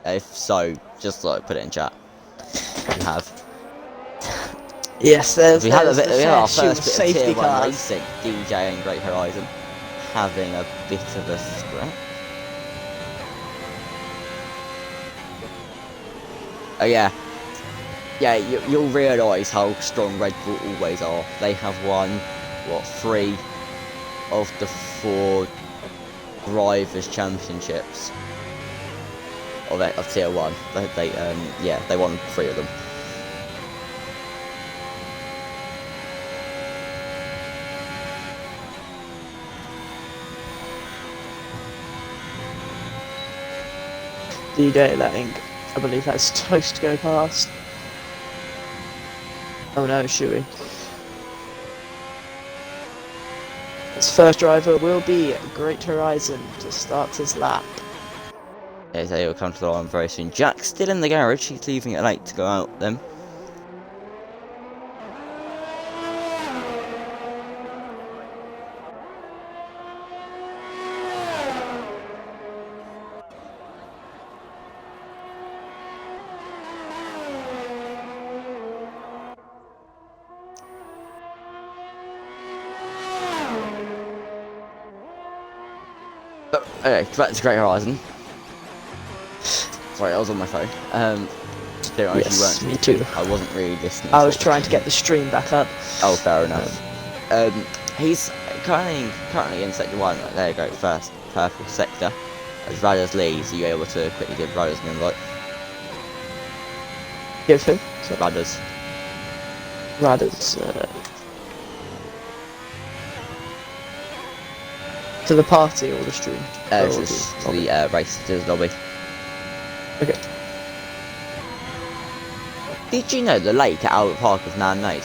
If so, just like put it in chat. If you have. Yes, there's We had the our fair shoe first bit of safety Tier 1 cars. racing. DJ and Great Horizon having a bit of a scrap. Oh yeah. Yeah, you'll realise how strong Red Bull always are. They have won, what, 3 of the 4 Drivers' Championships of Tier 1. Yeah, they won 3 of them. DJ letting, I believe that's Toast go past. Oh no, Shuey. His first driver will be Great Horizon to start his lap. Yeah, so he'll come to the line very soon. Jack's still in the garage. He's leaving it late to go out then. Okay, back to Great Horizon. Sorry, I was on my phone. Don't know if you Yes, weren't. me too. I wasn't really listening. I was trying to get the stream back up. Oh, fair enough. He's currently in sector 1. Right, there you go, first purple sector. As Radders leads, are you able to quickly give Radders an invite? Give him. So Radders. Radders. To the party or the stream? Or Just to the race, to the lobby. Okay. Did you know the lake at Albert Park is man-made?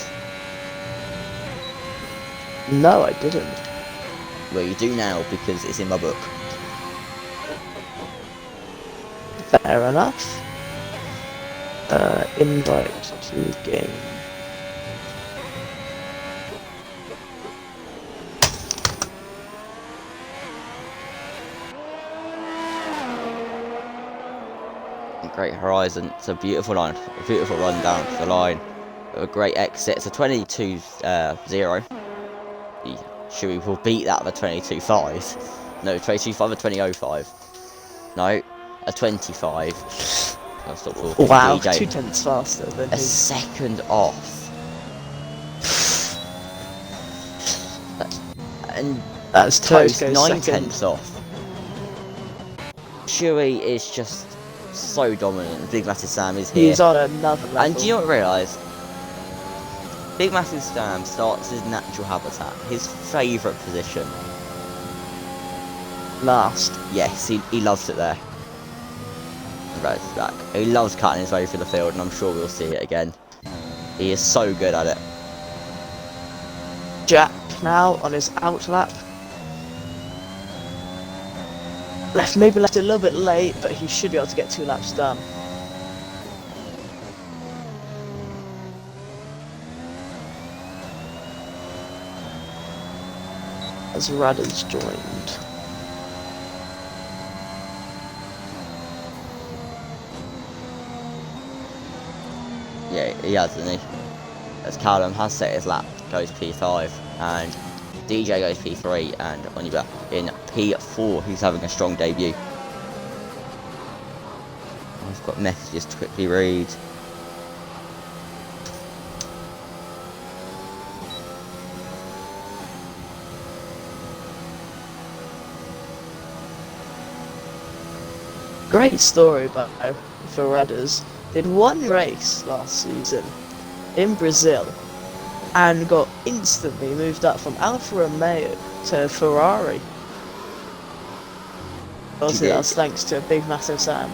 No, I didn't. Well, you do now because it's in my book. Fair enough. Invite to game. Great Horizon. It's a beautiful line, a beautiful run down to the line. A great exit. It's a 22.0. Sure, we will beat that with a 22.5. No, 22.5 or 20.05. No, a 25. I'll stop talking. Wow, DJ. 2 tenths faster than A his. second off. And That's Toast Toast 9 second. tenths off. Chewy is just so dominant. Big Massive Sam is here. He's on another level. And do you not realise? Big Massive Sam starts his natural habitat, his favourite position. Last. Yes, he loves it there. Right, back. He loves cutting his way through the field, and I'm sure we'll see it again. He is so good at it. Jack now on his out lap. Maybe left a little bit late, but he should be able to get 2 laps done. As Radders joined. Yeah, he has, doesn't he? As Callum has set his lap, goes P5, and DJ goes P3, and Onyeba in P4, who's having a strong debut. I've got messages to quickly read. Great story for Radders. Did 1 race last season in Brazil and got instantly moved up from Alfa Romeo to Ferrari. Obviously that was thanks to a Big Massive Sam.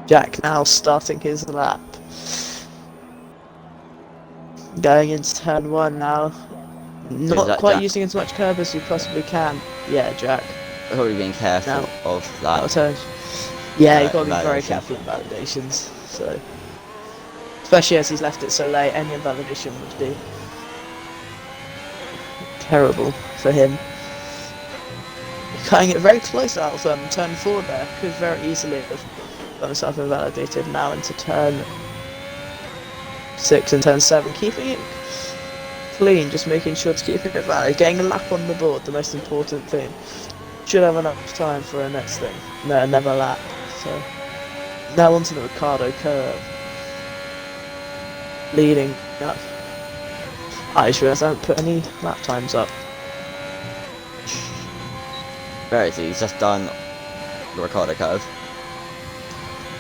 Jack now starting his lap. Going into turn 1 now. Not quite Jack? using as much curb as you possibly can. Yeah, Jack. Probably being careful No. of that. Out of turn. Yeah, you've got to be very validation. careful in validations. So, especially as he's left it so late, any invalidation would be terrible for him. Cutting it very close out of turn 4 there. Could very easily have got himself invalidated now into turn 6 and turn 7, keeping it clean, just making sure to keep it valid, getting a lap on the board, the most important thing. Should have enough time for a next thing. No, another lap. So now onto the Ricardo curve. Leading up. I just realised I haven't put any lap times up. Very easy, he's just done the Ricardo curve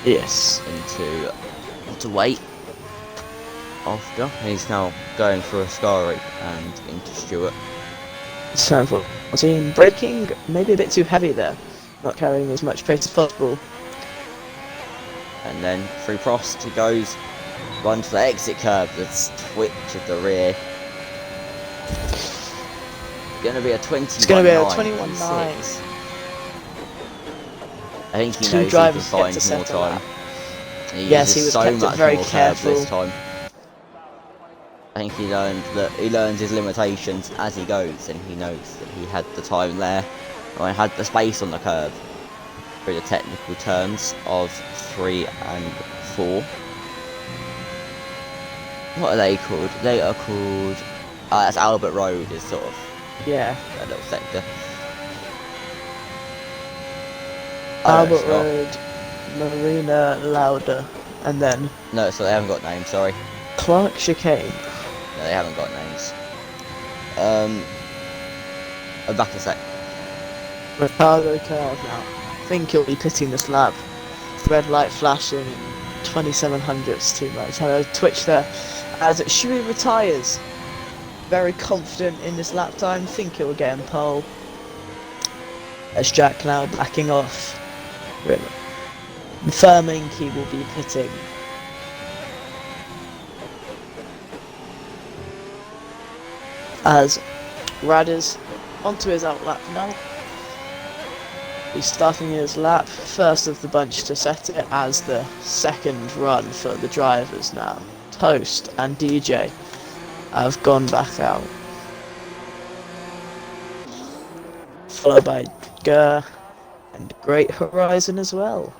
Yes. into weight. After he's now going for Ascari and into Stewart. It's time for 14. Braking, maybe a bit too heavy there. Not carrying as much pace as possible. And then through Prost he goes, run to the exit curve, the twitch at the rear. It's going to be a 21.9. It's going to be a 21.9. I think he Two knows he can drivers get find to more set a time. lap. He Yes, he uses was so kept it much very more curve careful. this time. I think he learns his limitations as he goes, and he knows that he had the time there, or he had the space on the curve for the technical turns of 3 and 4. What are they called? They are called. That's Albert Road, is sort of Yeah. that little sector. Albert it's not. Road, Marina Lauda, and then No, so they haven't got names. Sorry, Clark Chicane. no, they haven't got names. I'm back a sec. Ricardo curve now. I think he'll be pitting this lap. Red light flashing, 2700s too much. Had a twitch there. As Shui retires. Very confident in this lap time. Think he'll get in pole. As Jack now backing off. Confirming he will be pitting. As Radders onto his outlap now. He's starting his lap, first of the bunch to set it as the second run for the drivers now. Toast and DJ have gone back out. Followed by Gurr and Great Horizon as well.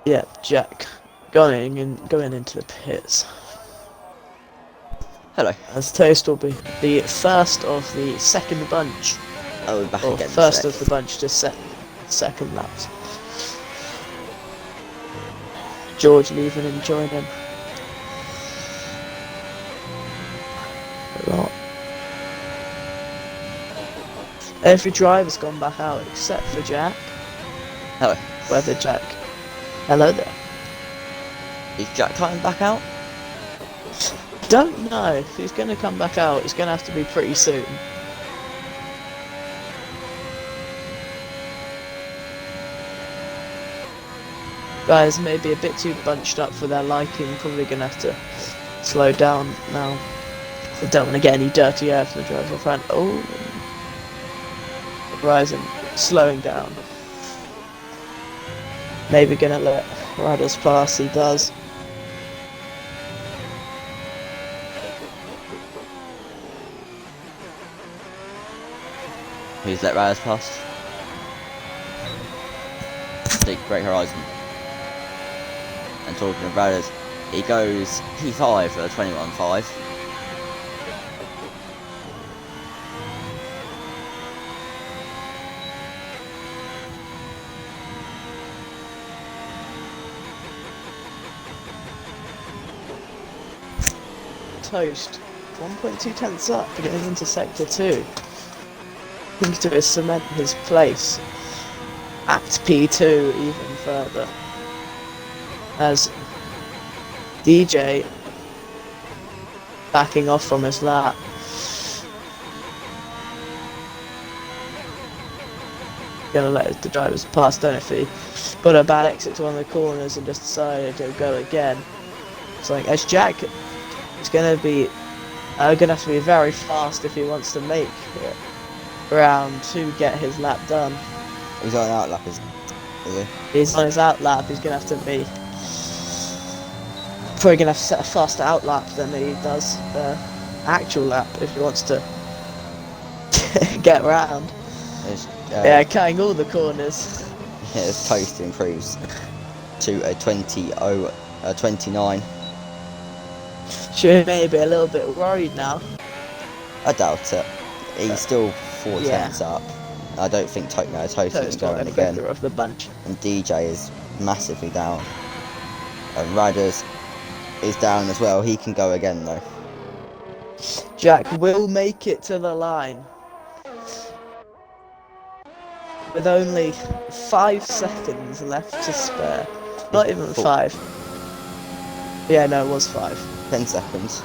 Yeah, Jack going into the pits. Hello. As Toast will be the first of the second bunch, Oh, we're back or again. first of the bunch to set second laps. George leaving and joining. A lot. Every driver's gone back out except for Jack. Hello. Whether Jack. Hello there. Is Jack coming back out? Don't know. If he's going to come back out, it's going to have to be pretty soon. Guys may be a bit too bunched up for their liking. Probably going to have to slow down now. I don't want to get any dirty air from the driver in front. Oh. Horizon slowing down. Maybe going to let Riders pass. He does. Who's let Raz past? Great Horizon. And talking of Raz, he goes P5 for the 21.5. Toast. 1.2 tenths up getting into sector 2. Looking to cement his place at P2 even further. As DJ backing off from his lap. Gonna let the drivers pass, don't know if he got a bad exit to one of the corners and just decided to go again. So like, as Jack is gonna have to be very fast if he wants to make it round to get his lap done. He's on an outlap, is he? He's on his outlap, he's gonna have to be probably gonna have to set a faster outlap than he does the actual lap if he wants to Get round. As, Yeah, cutting all the corners. as Toast improves to a 29. She may be a little bit worried now. I doubt it. He's still 4 yeah. tenths up. I don't think Toast is Toast going to go got in the again. quicker of the bunch. And DJ is massively down. And Riders is down as well. He can go again though. Jack will make it to the line. With only 5 seconds left to spare. Not even 5. Yeah, no, it was 5. 10 seconds.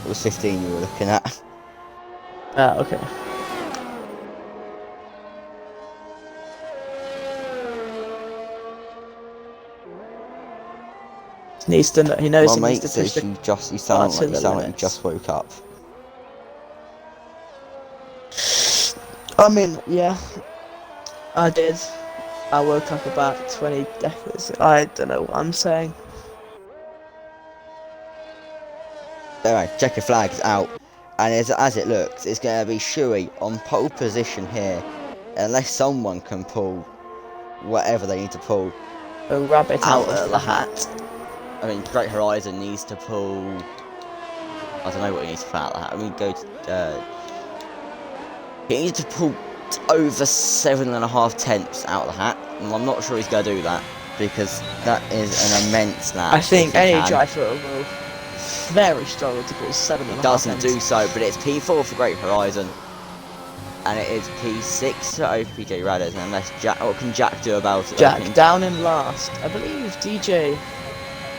It was 15 you were looking at. Ah, okay. He knows My he needs mate to push says the you sound like you limits. just woke up. I mean, yeah, I did. I woke up about 20 decades. I don't know what I'm saying. Alright, checker flag is out. And as it looks, it's going to be Shuey on pole position here. Unless someone can pull whatever they need to pull A rabbit out of of the hat. I mean, Great Horizon needs to pull... I don't know what he needs to pull out of the hat. I mean, go to... he needs to pull over 7.5 tenths out of the hat. And I'm not sure he's going to do that. Because that is an immense lap. I think any driver will very struggle to pull 7.5. He doesn't do so, but it's P4 for Great Horizon. And it is P6 for OPJ Radders, unless Jack... What can Jack do about it? Jack down in last. I believe DJ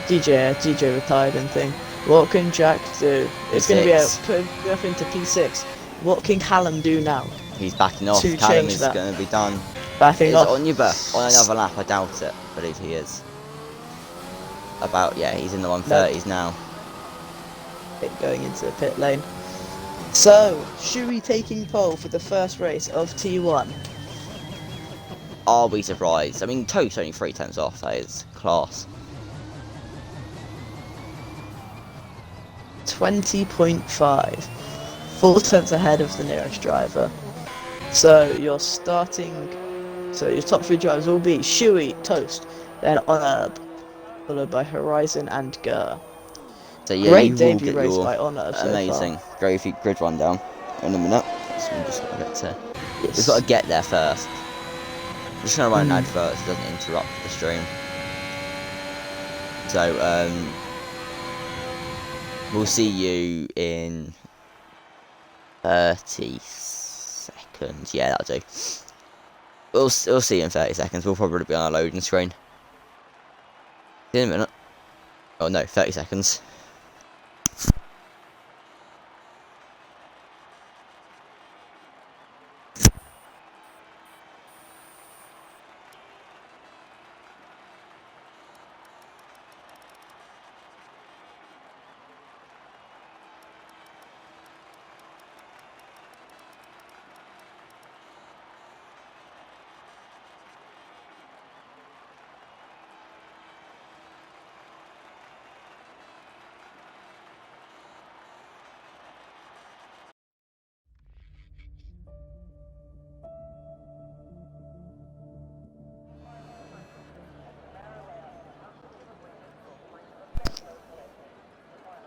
retired and thing. What can Jack do? It's going to be put up into P6. What can Callum do now? He's backing off. To Callum change is that. going to be done. Backing off. On your berth. On another lap, I doubt it. I believe he is. Yeah, he's in the 130s now. Going into the pit lane. So, Shuey taking pole for the first race of T1. Are we surprised? I mean, Toast only 3 tenths off. That is class. 20.5. 4 tenths ahead of the nearest driver. So, your top 3 drivers will be Shuey, Toast, then Honourb, followed by Horizon and Gur. So yeah, Great you will debut get race your by Honourb so amazing grid rundown in a minute. So we just got to get to... Yes. We've got to get there first. I'm just going to run an advert so it doesn't interrupt the stream. So, we'll see you in 30 seconds. Yeah, that'll do. We'll see you in 30 seconds. We'll probably be on a loading screen. See you in a minute. Oh no, 30 seconds.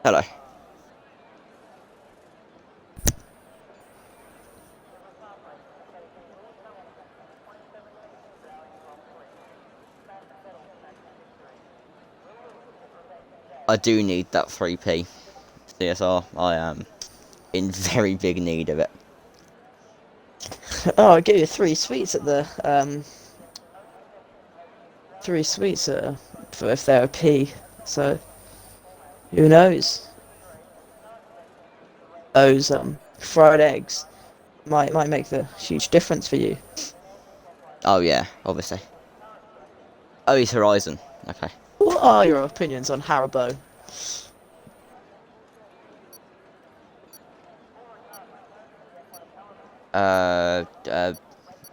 Hello. I do need that 3p CSR. I am in very big need of it. Oh, I gave you 3 sweets at the 3 sweets for if they're a P. So who knows? Those fried eggs might make the huge difference for you. Oh yeah, obviously. Oh, he's Horizon. Okay. What are your opinions on Haribo?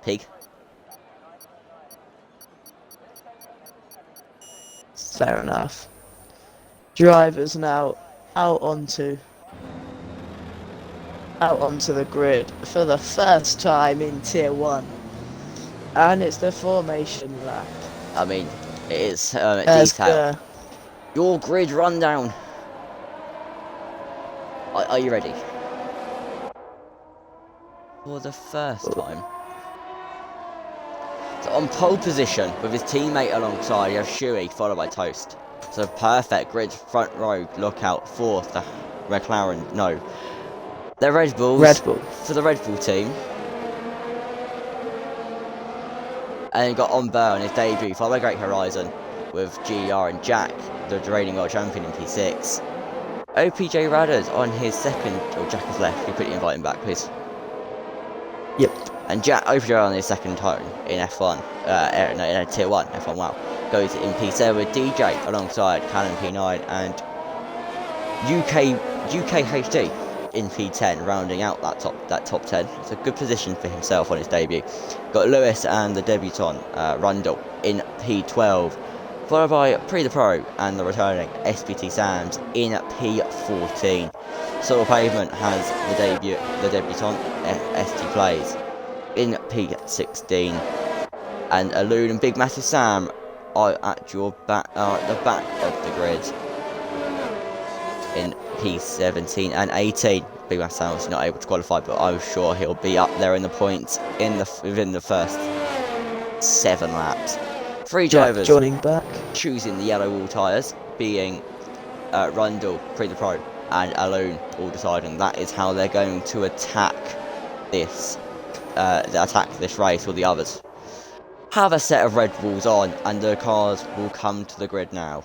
Pig. Fair enough. Drivers now out onto out onto the grid for the first time in Tier 1. And it's the formation lap. I mean, it is As detail. Your grid rundown. Are you ready? For the first time. So on pole position with his teammate alongside, you have Shuey followed by Toast. So perfect grid front row lookout for the McLaren. No, they're Red Bulls. Red Bull. For the Red Bull team. And he got on Burr on his debut, followed by Great Horizon with GR and Jack, the reigning world champion in P6. OPJ Radders on his second. Oh, Jack has left. Can you quickly invite him back, please? Yep. And Jack OPJ on his second home in F1, in Tier 1, F1WL, goes in P7 with DJ alongside Callum P9 and UKHD in P10, rounding out that top 10. It's a good position for himself on his debut. Got Lewis and the debutant Rundle in P12, followed by Pre the Pro and the returning SPT Sams in P14. Soil Pavement has the debutant ST Plays in P16, and Aloon and Big Massive Sam are at the back of the grid in P17 and 18. Big Massive Sam was not able to qualify, but I'm sure he'll be up there in the points within the first 7 laps. 3 drivers joining back, choosing the yellow wall tyres, being Rundle, Pre the Pro, and Aloon, all deciding that is how they're going to attack this race, or the others. Have a set of Red Bulls on, and the cars will come to the grid now.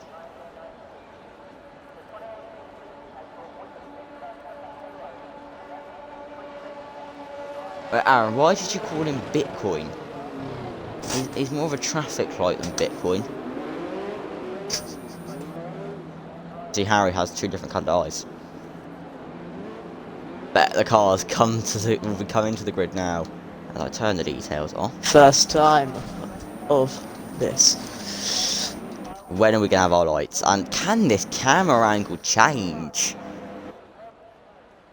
But Aaron, why did you call him Bitcoin? He's more of a traffic light than Bitcoin. See, Harry has 2 different coloured eyes. But the cars will be coming to the grid now. As I turn the details off. First time of this. When are we gonna have our lights? And can this camera angle change?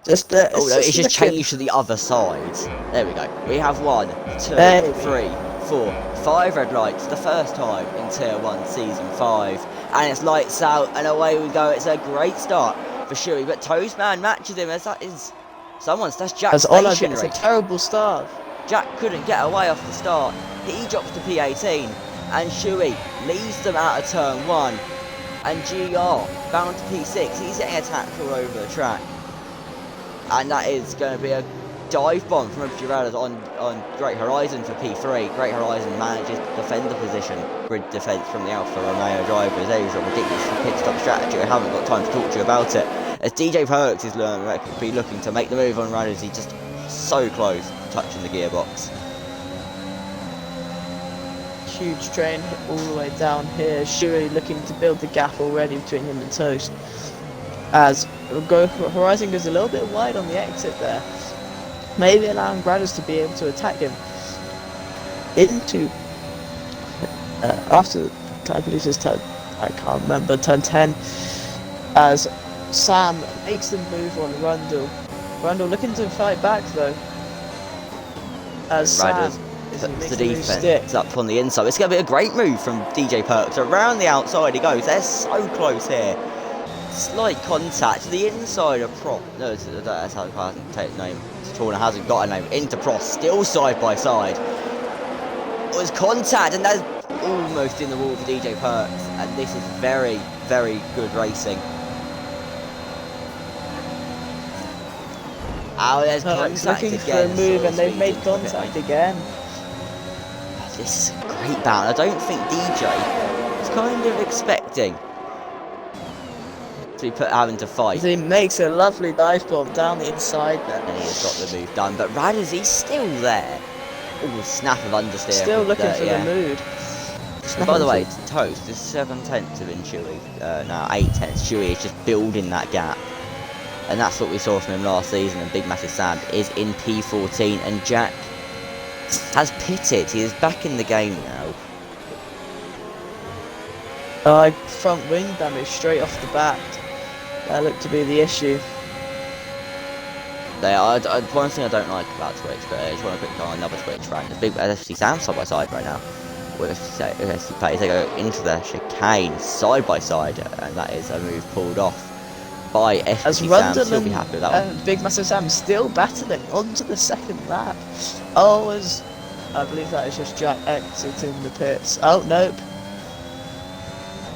Just oh no, it's just changed to the other side. There we go. We have 1, 2, 3, 4, 5 red lights. The first time in Tier 1 Season 5. And it's lights out and away we go. It's a great start for Shuey. But Toastman matches him as that is... That's Jack stationary. It's a terrible start. Jack couldn't get away off the start. He drops to P18. And Shuey leads them out of turn 1. And GR bound to P6. He's getting attacked all over the track. And that is going to be a dive bomb from Gibraltar's on Great Horizon for P3. Great Horizon manages to defend the position. Grid defence from the Alfa Romeo drivers. There is a ridiculous pit stop strategy. I haven't got time to talk to you about it. As DJ Perks is looking to make the move on Radders, he's just so close to touching the gearbox. Huge train all the way down here. Shuey looking to build the gap already between him and Toast. As Horizon goes a little bit wide on the exit there, maybe allowing Radders to be able to attack him into after I believe his turn, I can't remember, turn 10, as Sam makes the move on Rundle. Rundle looking to fight back though, as Sam puts the defense up on the inside. It's going to be a great move from DJ Perks. Around the outside he goes. They're so close here. Slight contact to the inside of Prost. No, that's how it hasn't taken a name. Torna hasn't got a name. Into Prost, still side by side. It was contact, and that's almost in the wall for DJ Perks. And this is very, very good racing. Oh, there's contact looking again. for a move, and they've made contact again. This is a great battle. I don't think DJ was kind of expecting to be having to fight. He makes a lovely dive bomb down the inside there. And he has got the move done, but Radders, he's still there. Oh, snap of understeer. Still looking for the mood. By the way, Toast is 7/10 of in Chewy, now 8/10. Chewy is just building that gap. And that's what we saw from him last season, and Big Massive Sam is in P14, and Jack has pitted. He is back in the game now. Front wing damage straight off the bat. That looked to be the issue. One thing I don't like about Twitch, but I just want to quick go on another Twitch rant. The big FC Sam side by side right now. With FC players, they go into the chicane side by side, and that is a move pulled off by As FC Sam. Rundle Still be happy with that one. Big Massive Sam still battling onto the second lap. Oh, I believe that is just Jack exiting the pits. Oh, nope.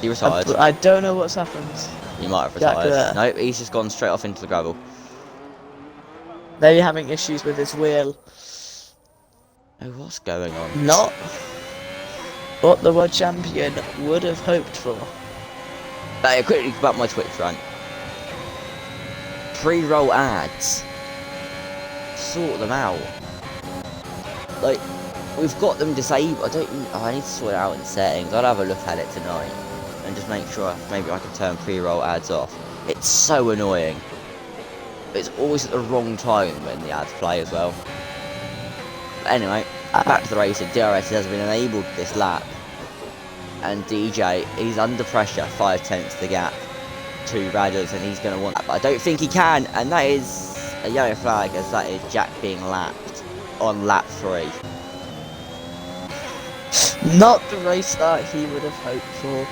He retired. I don't know what's happened. He might have Jack retired. Nope, he's just gone straight off into the gravel. Maybe having issues with his wheel. Oh, what's going on? Not what the world champion would have hoped for. But quickly about my Twitch rant. Pre-roll ads. Sort them out. Like, we've got them disabled. I need to sort it out in settings. I'll have a look at it tonight and just make sure maybe I can turn pre-roll ads off. It's so annoying. It's always at the wrong time when the ads play as well. But anyway, back to the racing. DRS has been enabled this lap, and DJ, he's under pressure, 5/10 the gap to Radders, and he's going to want that, but I don't think he can, and that is a yellow flag, as that is Jack being lapped on lap 3. Not the race that he would have hoped for.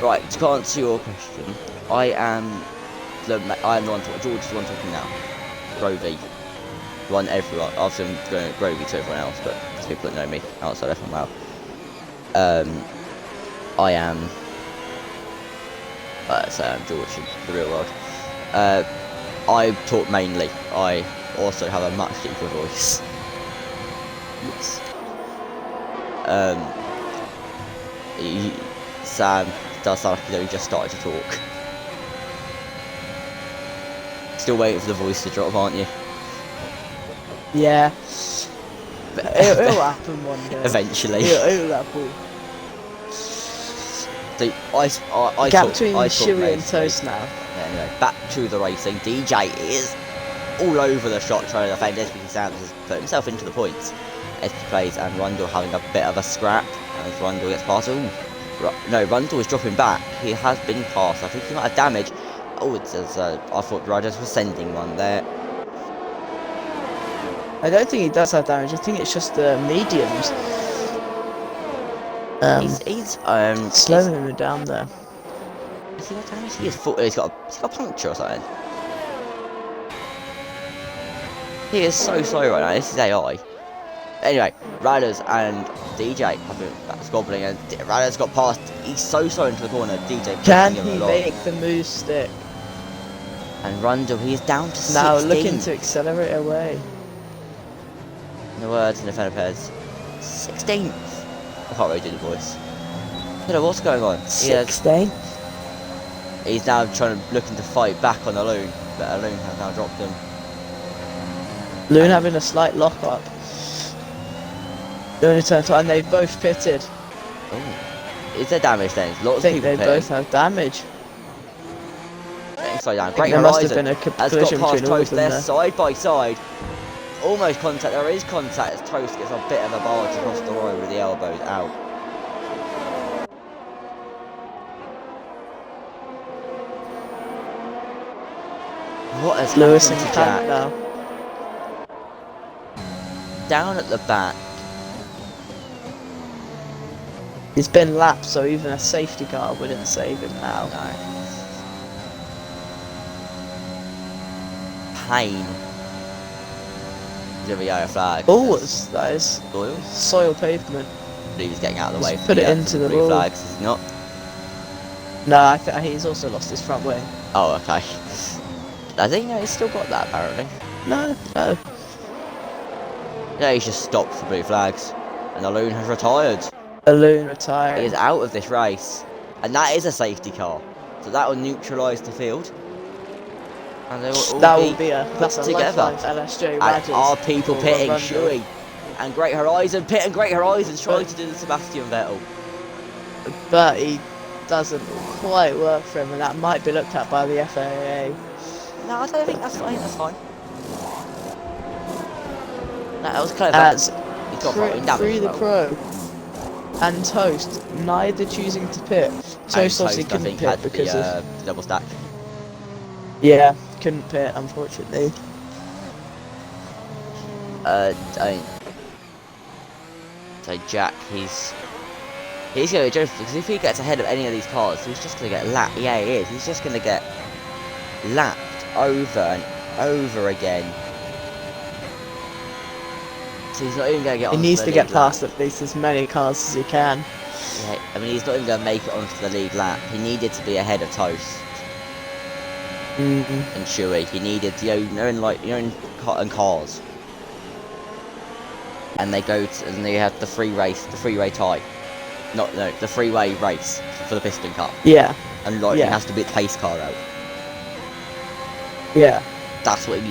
Right, to answer your question, I am the one talking. George is the one talking now. Grovey. The one everyone. Obviously, I'm going Grovey to everyone else, but to people that know me outside F1WL. I am. So I'm George in the real world. I talk mainly. I also have a much deeper voice. Yes. Sam does sound like he's only just started to talk. Still waiting for the voice to drop, aren't you? Yeah. It'll happen one day. Eventually. It'll happen. So I Gap talk, between I talk Chewy and mostly. Toast now. Anyway, back to the racing. DJ is all over the shot trying to defend. SP Sanders has put himself into the points. SP plays and Rundle having a bit of a scrap. And as Rundle gets past, no, Rundle is dropping back. He has been passed. I think he might have damage. Oh, it says, I thought Riders was sending one there. I don't think he does have damage. I think it's just the mediums. He's slowing him down there. Has he got damage? He's got a puncture or something. He is so slow right now. This is AI. Anyway, Riders and DJ have been squabbling, and Riders got past. He's so slow into the corner. DJ Can pushing him he a lot. make the move stick? And Rundle, he's down to 16. Now looking to accelerate away. In the words in the Fenipez, 16th. I can't really do the voice. Hello, what's going on? 16. He's now looking to fight back on Alone, but Alone has now dropped him. Loon having a slight lock up. Doing a turn to, and they've both pitted. Oh, is there damage then? Lots I of think people they pitting. both have damage. Getting slowed down. I think Great there must have Horizon been a has got collision past between all of Toast. them They're there. side by side. Almost contact. There is contact as Toast gets a bit of a barge across the road with the elbows out. What has Lewis happened and to Jack? Jack now. Down at the back. He's been lapped, so even a safety car wouldn't save him now. No. Pain. He's a yellow flag. Oh, that is Doyle. soil pavement. He's getting out of the way. Just put it into the blue ball. flags. Is he not? No, I think he's also lost his front wing. Oh, okay. I think he's still got that apparently. No, no. Yeah, he's just stopped for blue flags, and Alone has retired. Loon He retired. is out of this race, and that is a safety car, so that will neutralise the field, and they will all That be will be that's a together. lifeline for LSJ And Riders. are people for pitting Rundle. Shuey and Great Horizon, pitting Great Horizon's trying to do the Sebastian Vettel. But he doesn't quite work for him, and that might be looked at by the FAA. No, I don't think that's fine. That's fine. That was clever. As He's got fucking damage Free as the well. Pro and Toast neither choosing to pit. And Toast obviously Toast, I couldn't think, pit had because the of double stack. yeah, couldn't pit unfortunately. So Jack, he's gonna go because if he gets ahead of any of these cars, he's just gonna get lapped. Yeah, he is. He's just gonna get lapped over and over again. So he's not even gonna get He onto needs the to lead get past lap. at least as many cars as he can. Yeah, I mean he's not even gonna make it onto the lead lap. He needed to be ahead of Toast and Chewy. He needed, in cars. And they go to, and they have the freeway tie. The freeway race for the Piston Cup. Yeah. And Yeah. he has to beat the pace car out. Yeah. That's what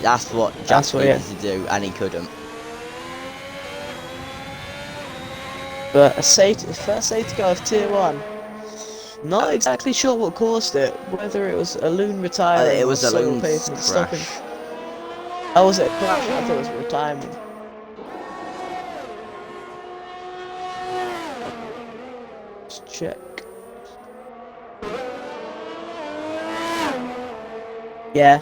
Jack needed to do, and he couldn't. But a first safety car of Tier 1. Not exactly sure what caused it. Whether it was a loon retiring It was or a soil loon pavement crash. stopping. Oh, was it a crash? I thought it was a retirement. Let's check. Yeah,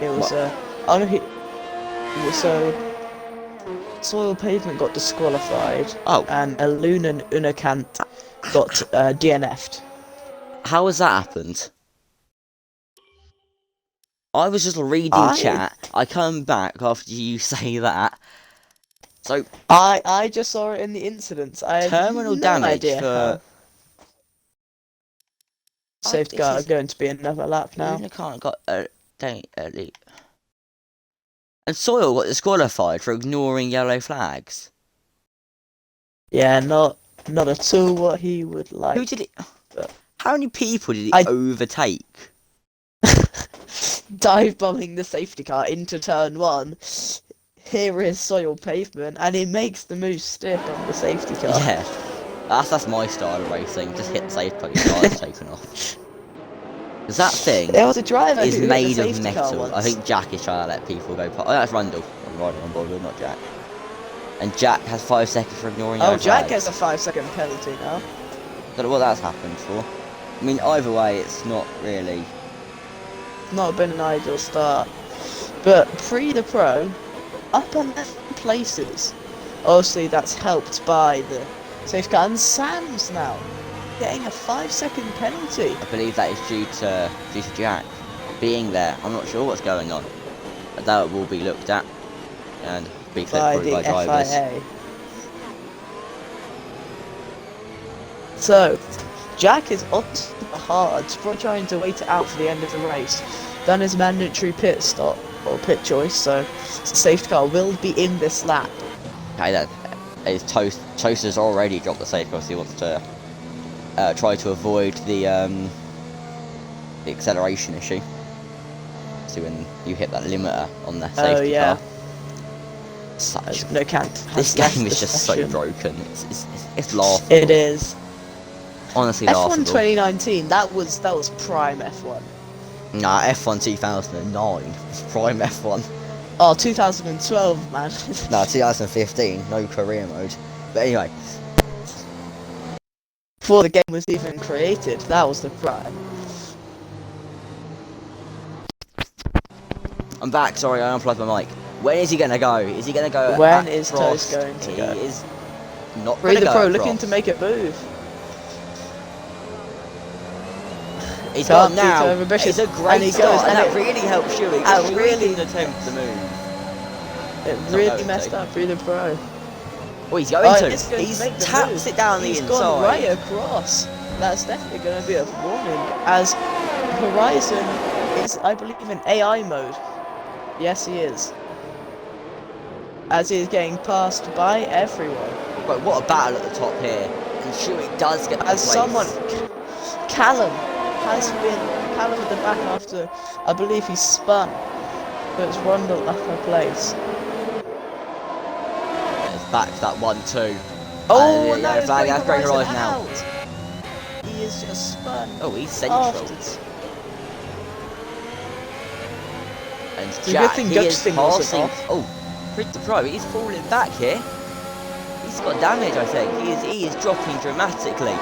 it was oh no, so soil pavement got disqualified. Oh. And a loon and Unakant got DNF'd. How has that happened? I was just reading chat. I come back after you say that. So I just saw it in the incidents. I had terminal no damage idea for safety car going to be another lap now. Luna can't got elite. And Soil got disqualified for ignoring yellow flags. Yeah, not at all what he would like. Who did it? But How many people did he overtake? dive bombing the safety car into turn 1. Here is soil pavement, and he makes the move stick on the safety car. Yeah, that's my style of racing. Just hit the safety car, your car's taken off. Because that thing There was a driver is who hit made the of safety car metal. once. I think Jack is trying to let people go past. Oh, that's Rundle. I'm riding on board, not Jack. And Jack has 5 seconds for ignoring yellow Jack flags. has a 5-second penalty now. Don't know what that's happened for. I mean, either way, it's not really. Not been an ideal start. But Pre the Pro, up on places. Obviously, that's helped by the safety car. And Sam's now getting a 5-second penalty. I believe that is due to Jack being there. I'm not sure what's going on. But that will be looked at and be By clipped the by drivers. FIA. So, Jack is on the hard, trying to wait it out for the end of the race. Done his mandatory pit stop, or pit choice, so the safety car will be in this lap. Okay, that is Toast has already dropped the safety car because he wants to try to avoid the acceleration issue. So when you hit that limiter on the safety car. Such no can't. This game is just so broken. It's laughable. It is. Honestly, F1 laughable. 2019. That was prime F1. Nah, F1 2009 was prime F1. Oh, 2012, man. No, 2015, no career mode. But anyway. Before the game was even created, that was the prime. I'm back, sorry, I unplugged my mic. When is he gonna go? Is he gonna go When is across? Toast going to go? He is not Free gonna the go Pro across. looking to make it move. He's got now. Can't beat It's a and great he start, goes, and and that it- really helps Chewy. that Chewy really- didn't attempt the move. It Not really going messed to. up Free the Pro. Oh, he's going to. It's going He's to make the taps move. it down the He's inside. gone right across. That's definitely going to be a warning, as Horizon is, I believe, in AI mode. Yes, he is. As he is getting passed by everyone. But what a battle at the top here. And Chewy does get the As place. someone, Callum at the back after, I believe he spun. But it's Rundle upper place. It's back to that 1-2. Oh, and no, the flag has Great Horizon out. now. He is just spun. Oh, he's central. Afterwards. And It's a Jack, good thing he Dutch is thing wasn't passing. off. Oh, Pretty Pro, he's falling back here. He's got damage, I think. He is dropping dramatically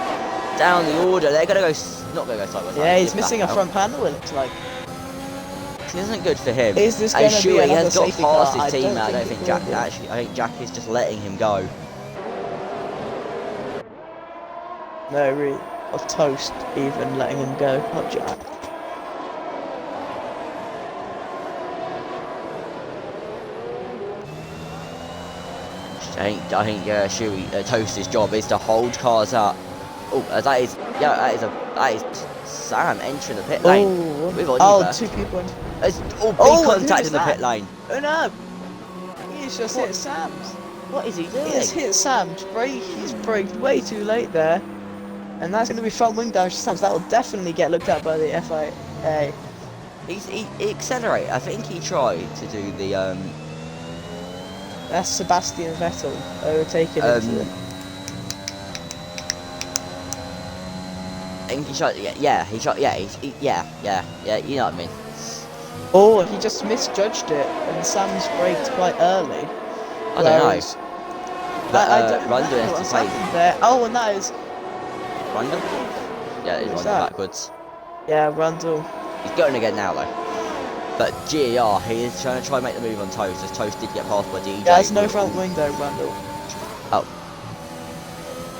down the order. They're gonna go, not gonna go sideways. Yeah, he's missing a front panel. It looks like. This isn't good for him. Is this And going to be sure, he another has got safety past car? his team now. I don't it think will Jack. be. Actually, I think Jack is just letting him go. No, really. Or Toast even letting him go, not Jack. I think Shuey, Toast's job is to hold cars up. Oh, that is Sam entering the pit lane. With Oliver. 2 people. There's big contact in the pit lane. Oh no! He's just hit Sam's. What is he doing? He's hit Sam's brake. He's braked way too late there. And that's going to be front wing damage to Sam's. That will definitely get looked at by the FIA. He accelerated. I think he tried to do the That's Sebastian Vettel overtaking into the... I think he shot. He shot. Yeah. You know what I mean. Oh, he just misjudged it, and Sam's braked quite early. I don't know. But Rundle has to play. There. Oh, and that is... Rundle? Yeah, it's Rundle backwards. Yeah, Rundle. He's going again now though. But GER, he is trying to make the move on Toast, as Toast did get passed by DJ. Yeah, there's no front wing though, Rundle. Oh.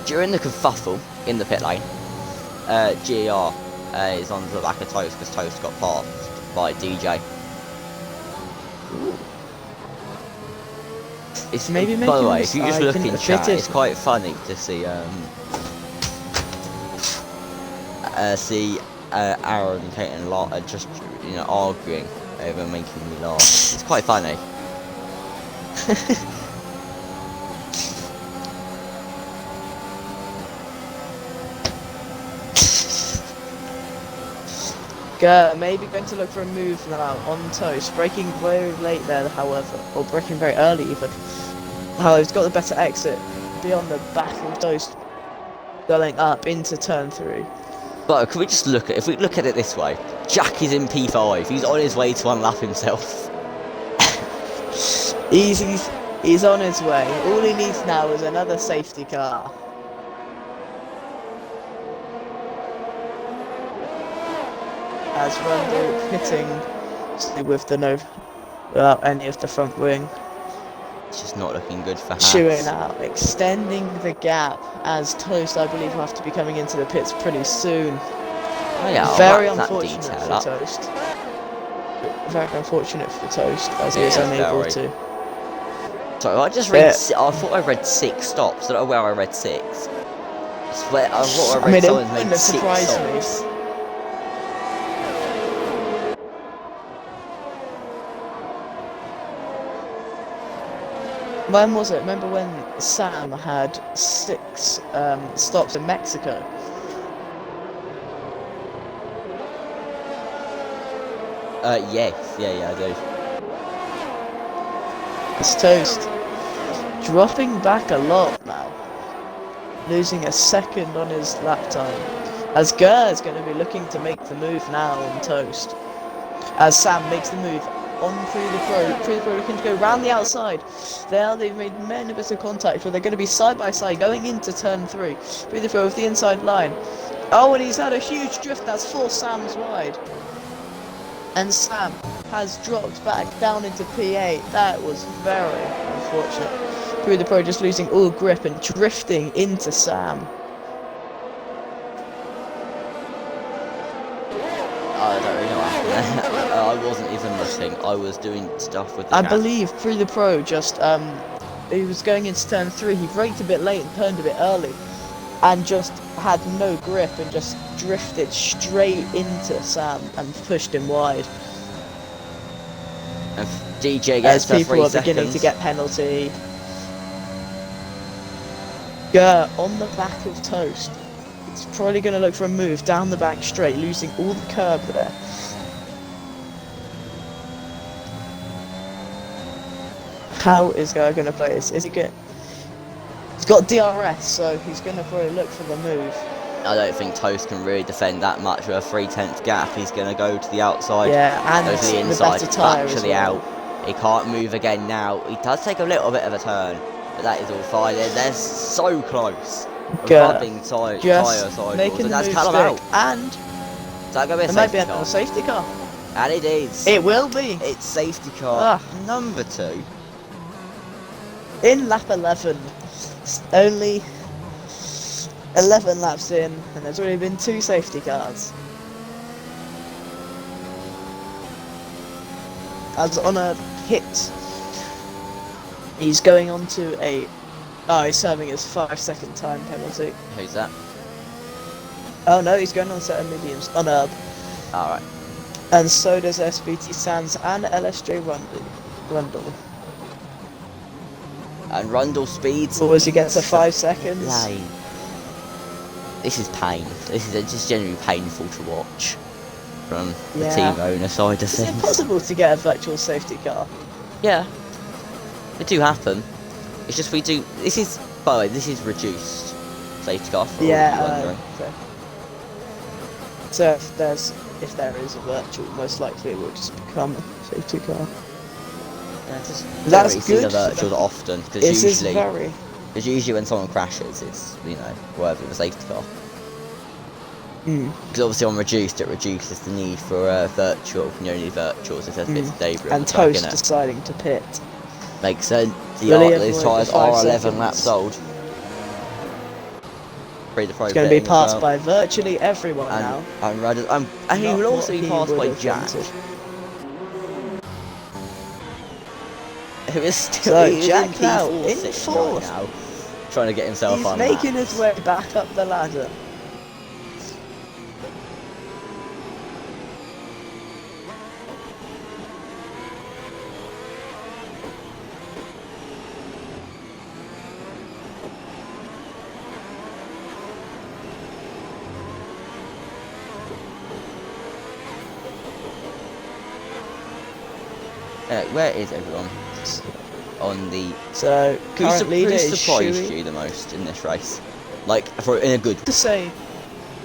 During the kerfuffle in the pit lane, GER is on the back of Toast because Toast got passed by DJ. Ooh. It's maybe by the way, if you just look in in the chat, fitted. it's quite funny to see Aaron and Kate and just arguing over making me laugh. It's quite funny. Maybe going to look for a move now on Toast, braking very late there, however, or braking very early even. However, he's got the better exit beyond the back of Toast, going up into turn 3. But can we just look at, if we look at it this way, Jack is in P5, he's on his way to unlap himself. He's on his way. All he needs now is another safety car. As Rundle hitting with the without any of the front wing. It's just not looking good for Haas. Chewing out, extending the gap as Toast, I believe, will have to be coming into the pits pretty soon. Oh yeah, very I'll wrap that unfortunate detail for up. Toast. Very unfortunate for Toast, as he is unable to. Sorry, I just read. I thought I read 6 stops. I don't know where I read 6. I swear, I thought I read someone made 6 stops. When was it? Remember when Sam had 6 stops in Mexico? Yes, yeah, I do. It's Toast. Dropping back a lot now. Losing a second on his lap time. As Gurr is going to be looking to make the move now on Toast. As Sam makes the move on through the pro looking to go round the outside. They've made many bits of contact, but they're going to be side by side going into turn 3. Through the pro with the inside line. Oh, and he's had a huge drift that's forced Sam's wide. And Sam has dropped back down into P8. That was very unfortunate. Through the pro just losing all grip and drifting into Sam. I don't really know what happened there. I wasn't even looking. I was doing stuff with the I chat. believe through the pro just he was going into turn 3. He braked a bit late and turned a bit early, and just had no grip and just drifted straight into Sam and pushed him wide. And DJ As gets the 3 people are seconds. beginning to get penalty. Gurr on the back of Toast. He's probably going to look for a move down the back straight, losing all the curb there. How is Gurr going to play this? Is he good? He's got DRS, so he's going to probably look for the move. I don't think Toast can really defend that much with a 3/10 gap. He's going to go to the outside, Yeah, and go to the the inside, better tyre back to as the well. out. He can't move again now. He does take a little bit of a turn, but that is all fine. They're so close. Rubbing tyre Just sidewalls, making and the that's move Callum stick. out. And Is that going to be a there might be safety car? another safety car. And it is. It will be. It's safety car Ah. number 2. In lap 11. Only 11 laps in, and there's already been 2 safety cars. As on a hit, he's going on to a... Oh, he's serving his 5-second time penalty. Who's that? Oh no, he's going on to a mediums on herb. Alright. And so does SBT Sands and LSJ Rundle. And Rundle speeds. Or as he gets to 5 seconds. Lane. This is pain. This is just generally painful to watch from the Yeah. team owner side of Is it things. possible to get a virtual safety car? Yeah, it do happen. It's just we do. This is, by the way, this is reduced safety car. For all of you wondering. Okay. So if there is a virtual, most likely it will just become a safety car. Yeah, just That's don't really see the good. virtual that often because This is usually, very... when someone crashes, it's worthy of a safety car. Mm. Because obviously on reduced, it reduces the need for virtual. You only need virtuals if there's bits of debris on And the track, Toast innit? deciding to pit. Makes sense. Really These avoid tyres the 5 are 11 seconds. laps old. Free the pro It's going to be pitting as passed well. by virtually everyone now. And he Not will also what be he passed would by have Jack, wanted. who is still So he is Jack in now P4 in sitting fourth. right now, trying to get himself He's on making laps. his way back up the ladder. Where is everyone on the? So current leader Who is surprised Shuey. you the most in this race? Like in a good.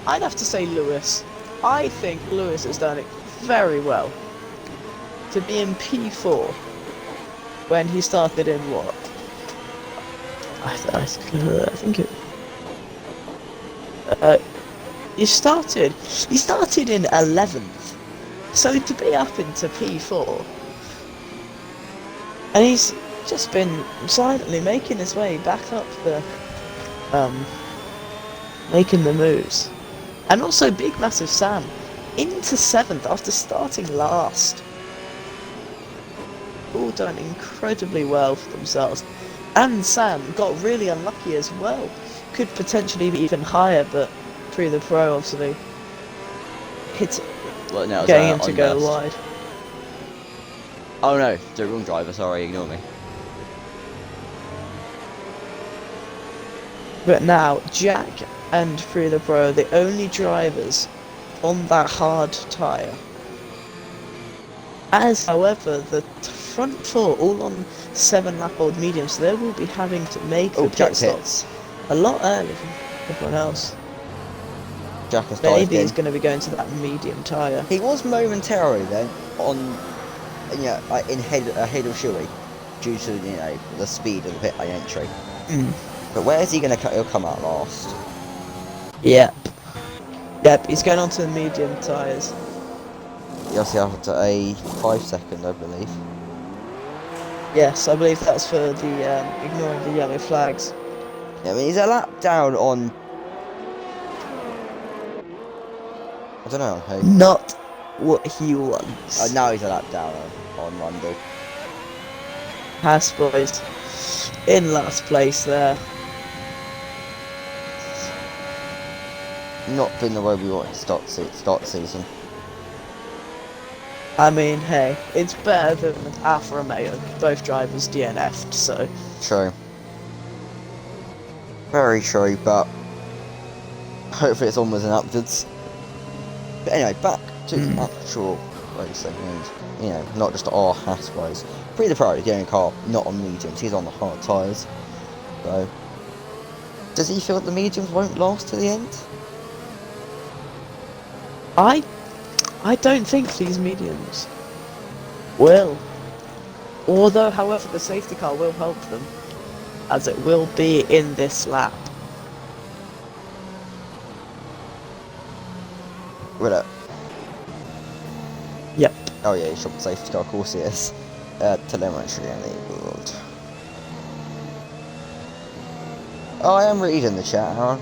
I'd have to say Lewis. I think Lewis has done it very well to be in P4 when he started in what? I think it. He started in 11th, so to be up into P4, and he's just been silently making his way back up the, making the moves. And also Big Massive Sam into 7th after starting last. All done incredibly well for themselves. And Sam got really unlucky as well. Could potentially be even higher, but through the pro obviously hit Well, no, it was, getting him to on go burst. wide. Oh no, the wrong driver. Sorry, ignore me. But now Jack and through the pro are the only drivers on that hard tyre. As however the front four all on 7-lap-old mediums, so they will be having to make the Jack pit stops a lot earlier than everyone else. Jack has dived Maybe in. he's going to be going to that medium tyre. He was momentarily then on, like ahead of Shuey, due to the speed of the pit lane entry. But where is he going to? He'll come out last. Yep, he's going on to the medium tyres. He also after a 5 second, I believe. Yes, I believe that's for the ignoring the yellow flags. Yeah, I mean he's a lap down on. I don't know who. Not what he wants. Now he's a lap down on Rundle. Haas boys in last place there. Not been the way we wanted to start season. I mean, hey, it's better than Alfa Romeo. Both drivers DNF'd, so True. Very true, but hopefully it's onwards and upwards. But anyway, back to actual racing and, not just our Haas ways. Free the pro, getting a car, not on mediums, he's on the hard tyres. So, does he feel that the mediums won't last to the end? I don't think these mediums will. Although, however, the safety car will help them, as it will be in this lap. Will it? Yep. Oh yeah, you shot the safety car, of course it is. Telemetry enabled. Oh, I am reading the chat, Aaron.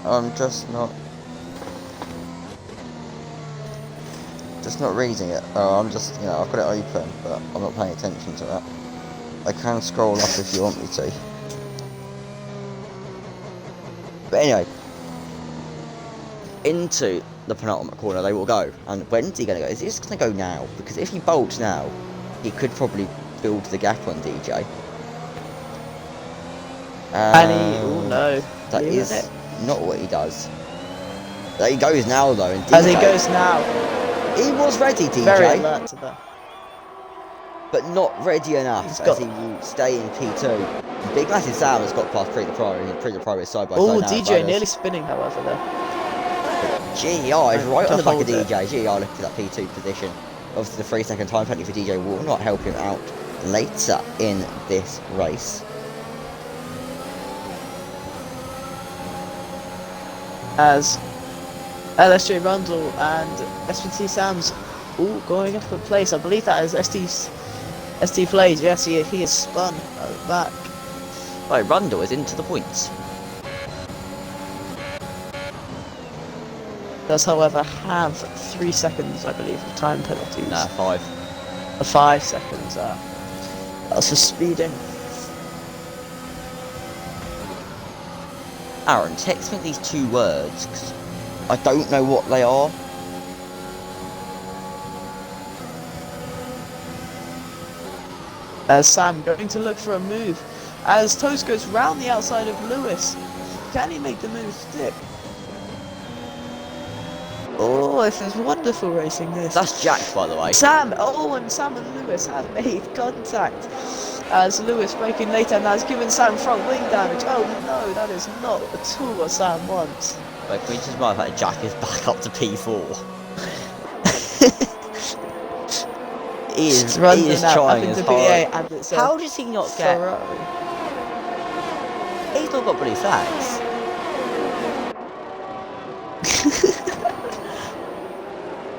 I'm just not reading it. Oh, I'm just, you know, I've got it open, but I'm not paying attention to it. I can scroll up if you want me to. But anyway, into the penultimate corner they will go. And when's he going to go? Is he just going to go now? Because if he bolts now, he could probably build the gap on DJ. And he, oh no, that is it. Not what he does. There he goes now though, and DJ, as he goes now, he was ready, DJ. Very alert to that. But not ready enough as he will stay in P2. Big Massive Sam has got past Pre the Pro, and Pre the Pro is side by side now. Oh, DJ nearly spinning, however, there. GER is right on the back of hold DJ. GER looking for that P2 position. Obviously, the 3-second time penalty for DJ will not help him out later in this race. As LSJ Rundle and SVT Sam's all going up in place. I believe that is ST Flays. Yes, he is spun at the back. Right, Rundle is into the points. Does, however, have 3 seconds, I believe, of time penalties. Nah, 5. 5 seconds. That's for speeding. Aaron, text me these 2 words, because I don't know what they are. As Sam going to look for a move. As Toast goes round the outside of Lewis. Can he make the move stick? Oh, this is wonderful racing, this. That's Jack, by the way. And Sam and Lewis have made contact. As Lewis braking later and has given Sam front wing damage. Oh no, that is not at all what Sam wants. But can we just mind the fact that Jack is back up to P4? he is trying his hard. How does he not get... Ferrari. He's not got blue flags.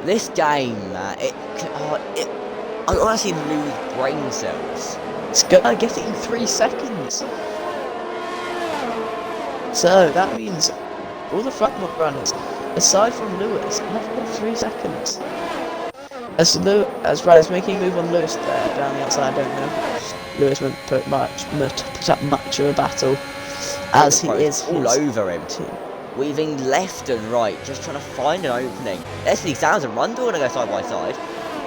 This game, I honestly lose brain cells. It's gonna get it in 3 seconds. So that means all the front runners, aside from Lewis, have got 3 seconds. As Riley's making a move on Lewis there down the outside, I don't know. Lewis won't put up much of a battle, as he is all over him. Weaving left and right, just trying to find an opening. SD Sounds and Rundle gonna go side by side.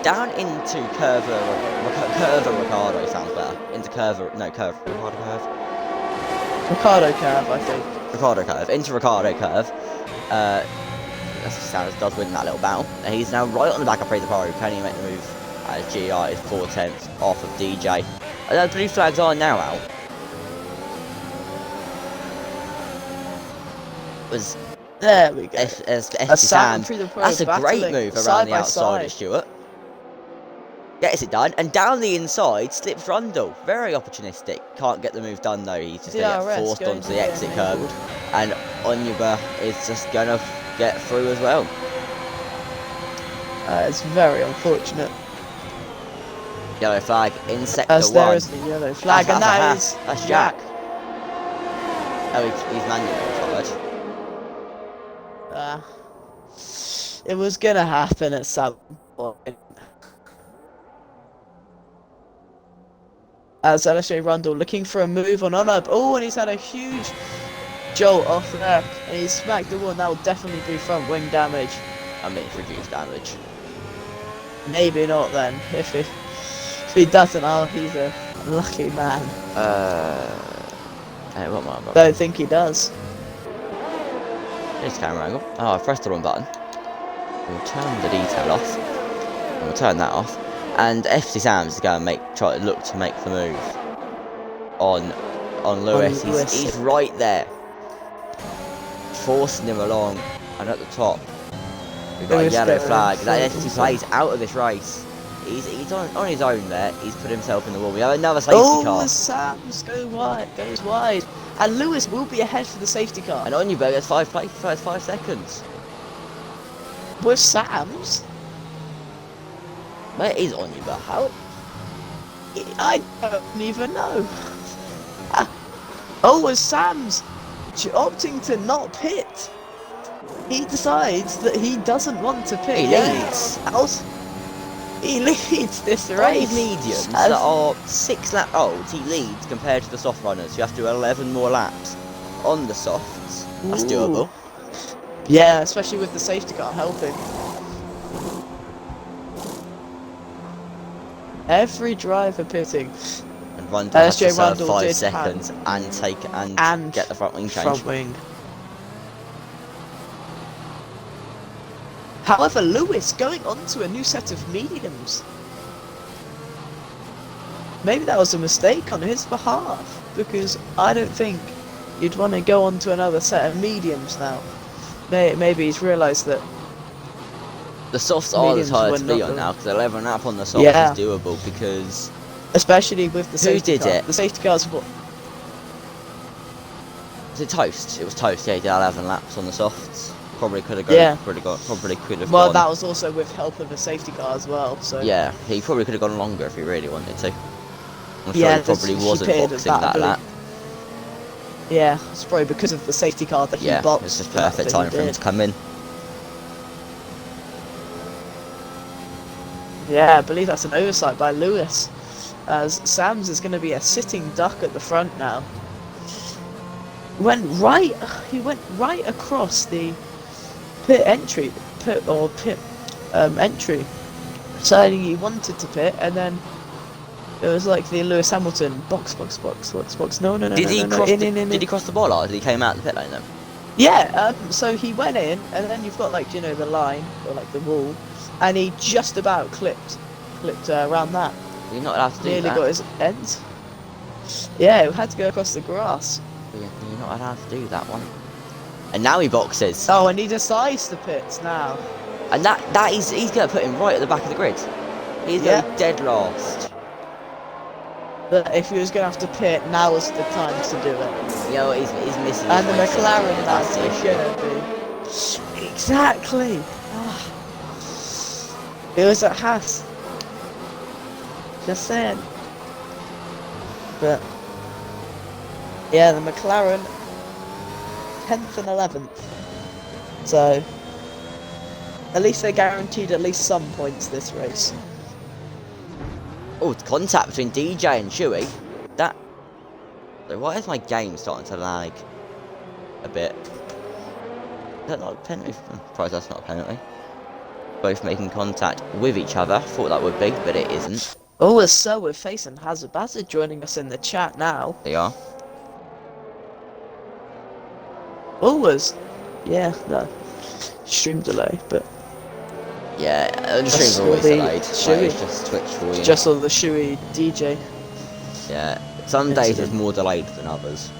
Down into Curver Ricardo sounds better. Into Ricardo curve. Ricardo curve, I think. Ricardo curve. Into Ricardo curve. Sounds does win that little battle. And he's now right on the back of Pre the Pro. Can he make the move? As GR is 4/10 off of DJ. And the blue flags are now out. There we go. Sam. That's a great move around the outside of Stewart. Gets it done, and down the inside slips Rundle. Very opportunistic. Can't get the move done though. He's just going to get forced onto the exit curb, and Onyeba is just going to get through as well. It's very unfortunate. Yellow flag in sector as 1. There is the yellow flag, and that's Jack. Oh, he's manually fired. It was gonna happen at some point. As LSJ Rundle looking for a move on up. Oh, and he's had a huge jolt off there. And he's smacked the one. That will definitely be front wing damage. I mean, it's reduced damage. Maybe not then. If he doesn't, he's a lucky man. Hey, what am I? Don't think he does. Here's camera angle. Oh, I pressed the wrong button. We'll turn the detail off. And we'll turn that off. And FC Sam's is going to try to look to make the move on Lewis. He's right there, forcing him along. And at the top, we've got a yellow flag. That FC plays out of this race. He's on his own there. He's put himself in the wall. We have another safety Oh, car. Sam's goes wide. And Lewis will be ahead for the safety car. And Onyeberg has 5 seconds. With Sam's? Where is Onyeberg? How? I don't even know. Oh, was Sam's opting to not pit? He decides that he doesn't want to pit. He leads. He leads this Five race. mediums that are 6 lap olds, he leads compared to the soft runners. You have to do 11 more laps on the softs. That's Ooh. doable. Yeah, especially with the safety car helping. Every driver pitting. And Rundle has to SJ serve Rundle 5 did seconds and get the front wing change. Front wing. However, Lewis going on to a new set of mediums. Maybe that was a mistake on his behalf, because I don't think you'd want to go on to another set of mediums now. Maybe he's realised that The softs are the mediums tyre were to be not on the- now, because 11 lap on the softs Yeah. is doable, because especially with the safety did car. it? The safety car's what? was it Toast? It was Toast, yeah, he did 11 laps on the softs. Probably could have gone. Yeah. Probably could have Well, gone. that was also with help of the safety car as well. So Yeah, he probably could have gone longer if he really wanted to. I'm sure Yeah, he probably he wasn't pitted at boxing that, I that believe. lap. yeah, it's probably because of the safety car that Yeah, he boxed. it's just the lap perfect that he time for him did. to come in. Yeah, I believe that's an oversight by Lewis, as Sam's is going to be a sitting duck at the front now. He went right across the pit entry, deciding he wanted to pit, and then it was like the Lewis Hamilton box. No. Did he no, cross? in. Did he cross the ball, or did he came out of the pit lane then? Yeah, so he went in, and then you've got like the line or like the wall, and he just about clipped around that. You're not allowed to do Nearly that. got his end. Yeah, it had to go across the grass. You're not allowed to do that one. And now he boxes. Oh, and he decides to pit now. And he's going to put him right at the back of the grid. He's Yeah. going dead last. But if he was going to have to pit, now was the time to do it. You know, he's missing. And the his way, McLaren, that's that's the issue. going to be. Exactly. Ah. It was at Haas. Just saying. But yeah, the McLaren 10th and 11th. So at least they're guaranteed at least some points this race. Oh, it's contact between DJ and Chewy. So why is my game starting to lag a bit? Is that not a penalty? I'm surprised that's not a penalty. Both making contact with each other. Thought that would be, but it isn't. Oh, so we're facing Hazard joining us in the chat now. They are. Always. Yeah, no. Stream delay, but Yeah, the That's streams are always the delayed. Chewy. It's just Twitch for you. just all the Shuey DJ. Yeah, some days it's Incident. more delayed than others.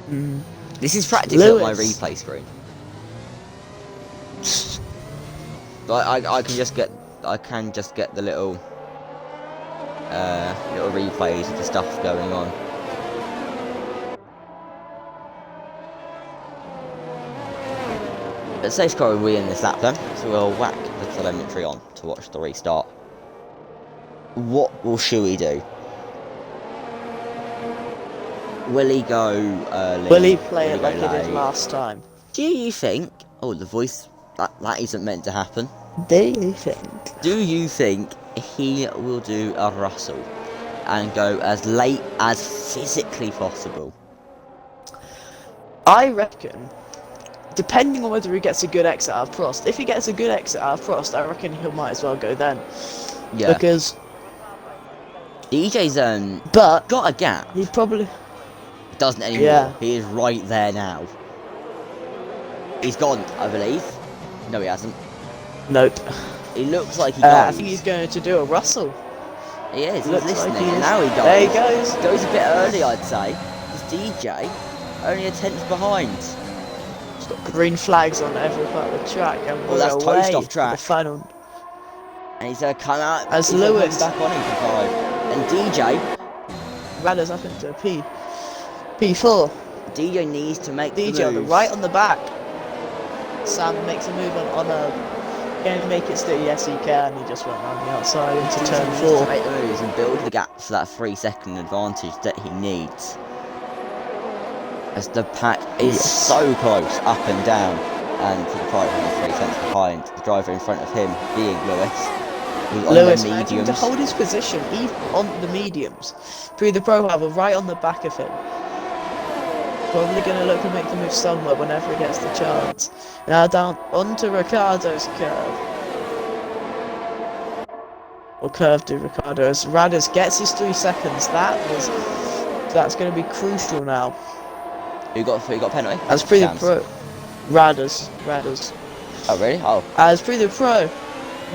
Mm. This is practically on my Lewis. replay screen. Like I can just get the little replays of the stuff going on. But safe car will win this lap then, so we'll whack the telemetry on to watch the restart. What will Shuey do? Will he go early? Will he play it Will like he he go did late? last time? Do you think... Oh, the voice... That isn't meant to happen. Do you think? Do you think he will do a Russell and go as late as physically possible? I reckon, depending on whether he gets a good exit out of Prost, if he gets a good exit out of Prost, I reckon he might as well go then. Yeah. Because, DJ's but got a gap. he probably, Doesn't anymore. Yeah. He is right there now. He's gone, I believe. No, he hasn't. nope. He looks like he I goes. think he's going to do a Russell. He is. He's Looks like listening. he And is. now he goes. There he goes. Goes a bit early, I'd say. Because DJ only a tenth behind. He's got green flags on every part of the track, and Well, we're that's away toast off for track. the final. And he's going to come out. As he's gonna Lewis. come back on into 5. And DJ. Radders up into P4. DJ needs to make DJ the on the moves. right on the back. Sam makes a move on a. Can he make it still? Yes, he can. He just went around the outside into DJ turn needs 4. to make the moves and build the gap for that 3-second advantage that he needs. As the pack is so close, up and down, and to the right, only 3 tenths behind. The driver in front of him being Lewis. Who's on Lewis the managing mediums. to hold his position even on the mediums. Through the pro however, right on the back of him. Probably going to look to make the move somewhere whenever he gets the chance. Now down onto Ricardo's curve. Or curve to Ricardo as Radders gets his 3 seconds. That's going to be crucial now. Who got penalty? As pre the Shams. pro, Radders. Oh really? Oh. As pre the pro,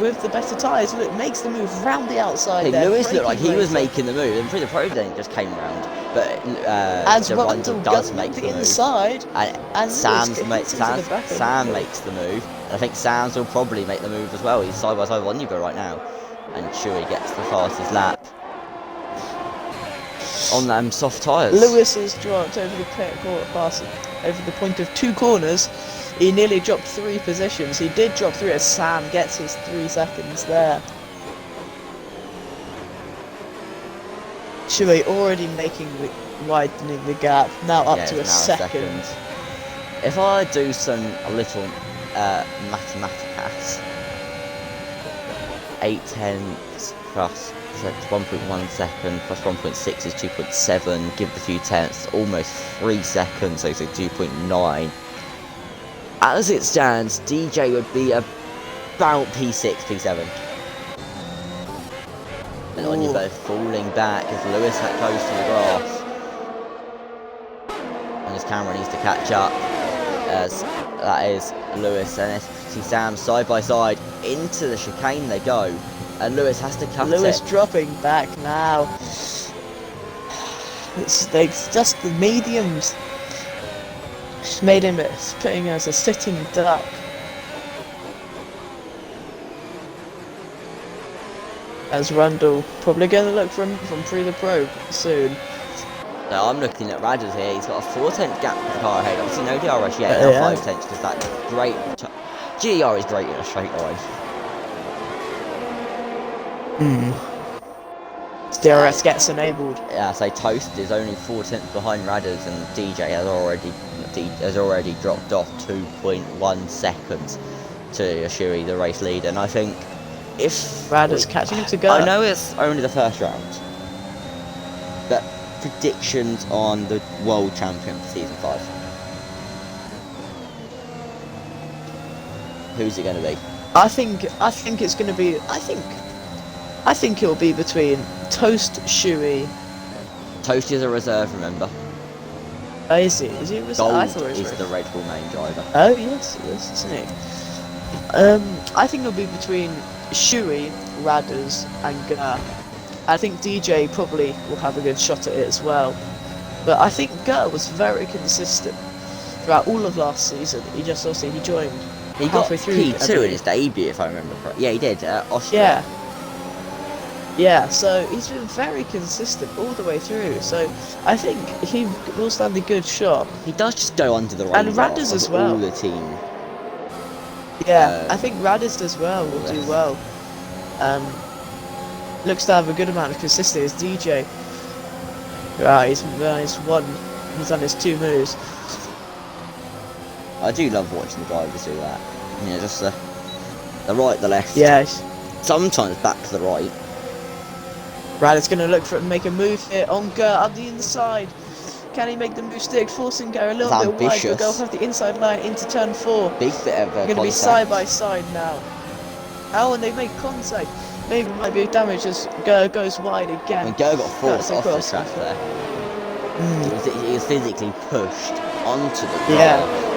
with the better tyres, look, makes the move round the outside. Hey, there, Lewis looked like he was braking making the move, and the pro then just came round. But as the Rundle does goes make the move. inside, And Lewis Sam hits makes into the back of Sam the- makes the move. And I think Sam's will probably make the move as well. He's side by side with Onyeba right now. And Chewy gets the fastest lap. On them soft tyres. Lewis is dropped over the quarter pass, over the point of 2 corners. He nearly dropped 3 positions. He did drop 3 as Sam gets his 3 seconds there. Shui already widening the gap, now up to a it's now second. If I do a little mathematicas, 8 tenths plus 1.1 second plus 1.6 is 2.7. Give it a few tenths, almost 3 seconds, so it's 2.9. As it stands, DJ would be about P6, P7. And Onyeba falling back as Lewis goes to the grass. And his camera needs to catch up. As that is Lewis and SPT Sam side by side into the chicane they go. And Lewis has to cut Lewis it. dropping back now. It's just the mediums. Just made him putting as a sitting duck. As Rundle probably going to look from pre the pro soon. So I'm looking at Radders here. He's got a 4-tenth gap with the car ahead. Obviously no DRS yet. Yeah. Now 5 tenths because that great. GER is great in a straight line. DRS gets enabled. Yeah, so Toast is only 4 tenths behind Radders, and DJ has already dropped off 2.1 seconds to Ashuri, the race leader. And I think if Radders catching him to go. I know it's only the first round, but predictions on the world champion for season 5. Who's it going to be? I think it's going to be. I think it'll be between Toast, Shui. Toast is a reserve, remember. Oh, is he? Is he a reserve? I Gold thought it was is the Red Bull main driver. Oh yes, isn't it? I think it'll be between Shui, Radders, and Gur. I think DJ probably will have a good shot at it as well. But I think Gur was very consistent throughout all of last season. He just obviously he joined He got halfway through. P2 in his debut, if I remember correctly. Yeah, he did. Austria. Yeah, so he's been very consistent all the way through. So I think he will stand a good shot. He does just go under the radar And Radders of as well. all the team. Yeah, I think Radders as well will do well. Looks to have a good amount of consistency as DJ. Right, he's done his 2 moves. I do love watching the drivers do that. You know, just the right, the left. Yes. Sometimes back to the right. Radders going to look for it and make a move here on Gur up the inside. Can he make the move stick, forcing Gur a little That's bit wide, ambitious. but go off the inside line into turn 4. Big bit of They're going to be side by side now. Oh, and they make contact. Maybe it might be damage as Gur goes wide again. I mean, Go got forced Cuts off the across. track there. He was physically pushed onto the car. Yeah.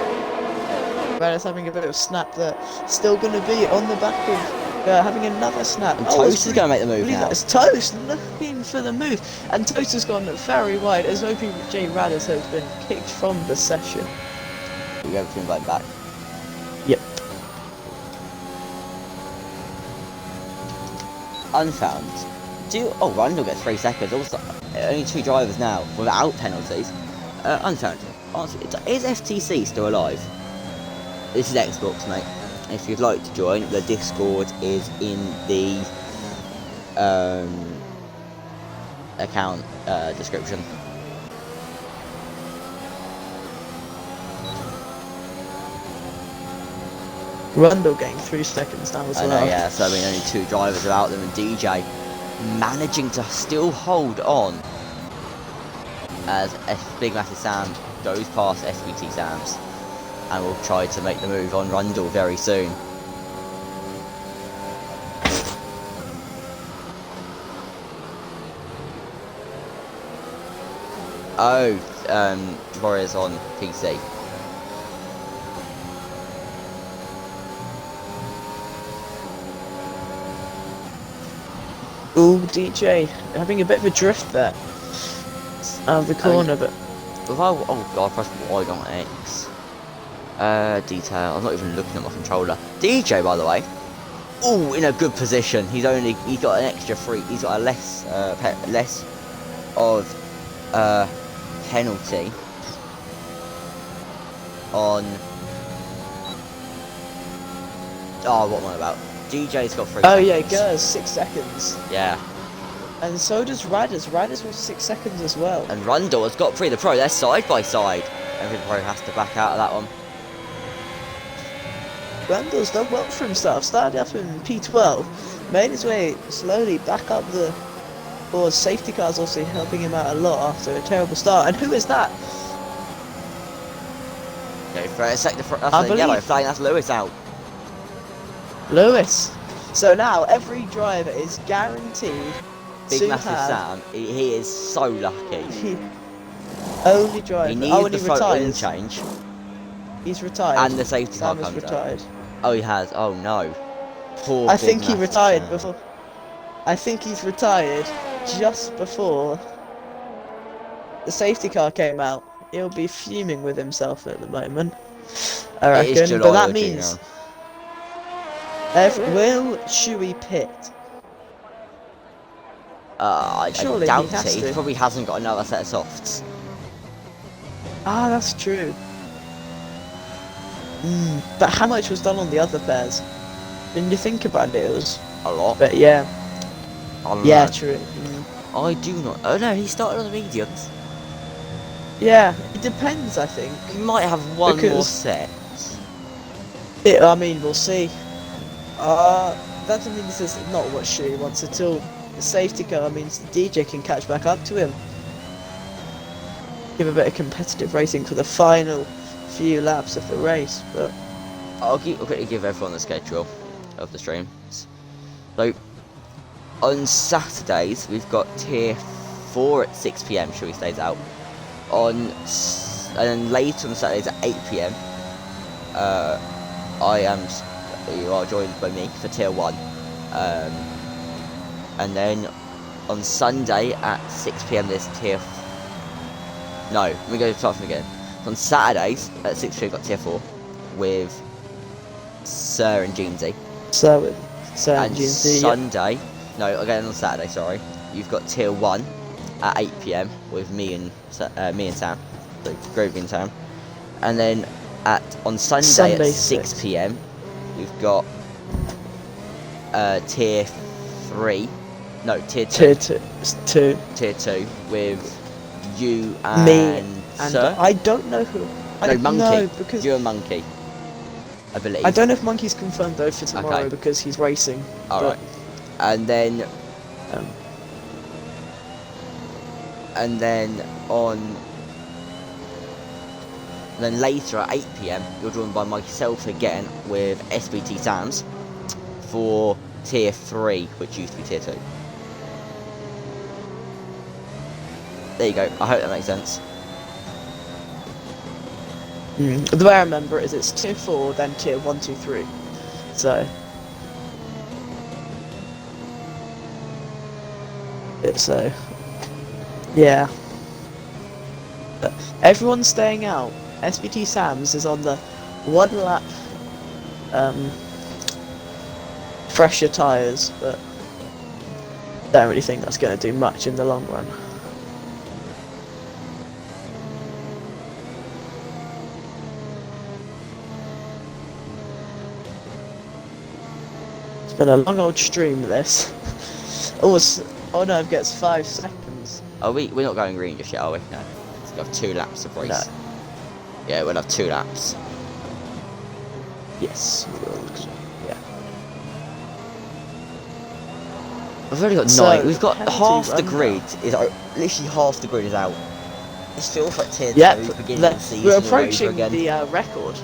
Radders having a bit of a snap there. Still going to be on the back of having another snap. And it's Toast is going to make the move believe now. that. It's Toast looking for the move. And Toast has gone very wide as OPJ Radders has been kicked from the session. We go to invite back. Yep. Unfound. Rundle gets 3 seconds. Also, only 2 drivers now without penalties. Unfound. Is FTC still alive? This is Xbox, mate. If you'd like to join, the Discord is in the account description. Rundle getting 3 seconds now as I well. know, yeah. So I mean, only 2 drivers are out there, and DJ managing to still hold on as Big Massive Sam goes past SBT Sam's and will try to make the move on Rundle very soon. Oh, Warriors on PC. Ooh, DJ having a bit of a drift there. Out of the corner, but Oh god, I pressed Y on X. Detail. I'm not even looking at my controller. DJ, by the way. Ooh, in a good position. He's got an extra 3. He's got a less of penalty on. Oh, what am I about? DJ's got 3 oh seconds. yeah, it goes 6 seconds. Yeah. And so does Radders. Radders with 6 seconds as well. And Rundle has got Free the Pro. They're side by side. Every Pro has to back out of that one. Randall's done well for himself. Started off in P12, made his way slowly back up the board. Safety cars obviously helping him out a lot after a terrible start. And who is that? Okay, for a sec, that's I the yellow believe- flag. That's Lewis out. Lewis. So now every driver is guaranteed Big to Massive have Sam. He is so lucky. only driver. He Oh, needed and the he front wing retires. change, He's retired. and the safety car Sam is comes out. retired. Oh, he has. Oh no. Poor. I Big think he Massive retired Sam. before. I think he's retired just before the safety car came out. He'll be fuming with himself at the moment, I It is reckon. July But that or means June will Shuey pit? I Surely he doubt has it. He to. probably hasn't got another set of softs. Ah, that's true. But how much was done on the other pairs? When you think about it, it was. A lot. But yeah, I don't yeah, know. true. I do not. Oh no, he started on the mediums. Yeah, it depends. I think. He might have one more Because- set. I mean, we'll see. That doesn't mean this is not what Shuey wants at all. The safety car means the DJ can catch back up to him. Give a bit of competitive racing for the final few laps of the race, but I'll quickly give everyone the schedule of the streams. So, on Saturdays, we've got Tier 4 at 6 PM, Shuey stays out. And then later on Saturdays at 8 PM, you are joined by me for Tier 1. And then on Sunday at 6 PM, there's Tier... No, let me go start from again. On Saturdays at 6 PM, got Tier 4 with Sir and Jeansy. and Sunday, no, again on Saturday, sorry, you've got Tier 1 at 8 PM with me and Sam, so Grovey and Sam. And then on Sunday at 6 PM, we've got Tier 3, no, Tier 2. Tier 2 with you and Me and Sir. I don't know who. I No, don't Monkey. know because You and Monkey, I believe. I don't know if Monkey's confirmed though for tomorrow Okay. because he's racing. Alright. And then Um, then later at 8 PM, you're joined by myself again with SBT Sams for Tier 3, which used to be Tier 2. There you go. I hope that makes sense. The way I remember it is it's Tier 4, then Tier 1, 2, 3. So yeah. But everyone's staying out. SBT Sam's is on the 1 lap fresher tyres, but don't really think that's going to do much in the long run. It's been a long old stream, this. Oh no, it gets 5 seconds. Oh, we're not going green just yet, are we? No. We have 2 laps of race. No. Yeah, we'll have 2 laps. Yes, we will. Yeah. We've only got So, 9. We've got penalty half the rundown. grid is literally half the grid is out. It's still like tier 2, Yep, beginning of the season. we're all over approaching again. the record.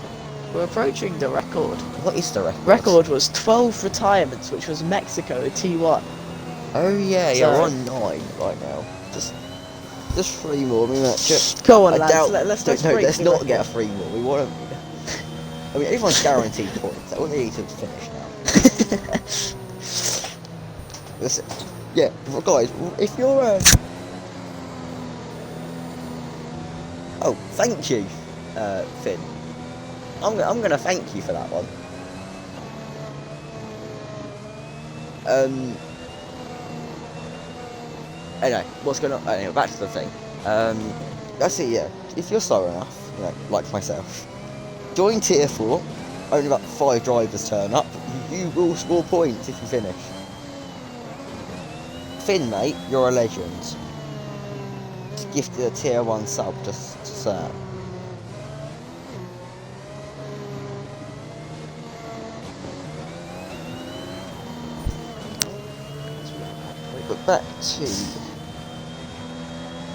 We're approaching the record. What is the record? Record was 12 retirements, which was Mexico T1. Oh yeah, So- we're on 9 right now. Just 3 more. I mean, that's Go on, I lads. doubt- Let's no, break let's the not record. get a 3 more. We want to. I mean, everyone's guaranteed points. I want you to finish now. Listen, yeah, guys, if you're oh, thank you, Finn. I'm gonna thank you for that one. Anyway, what's going on? Anyway, back to the thing. That's it. Yeah, if you're slow enough, you know, like myself, join tier 4. Only about 5 drivers turn up. You will score points if you finish. Finn, mate, you're a legend. Just gifted a tier 1 sub to Sam. But back to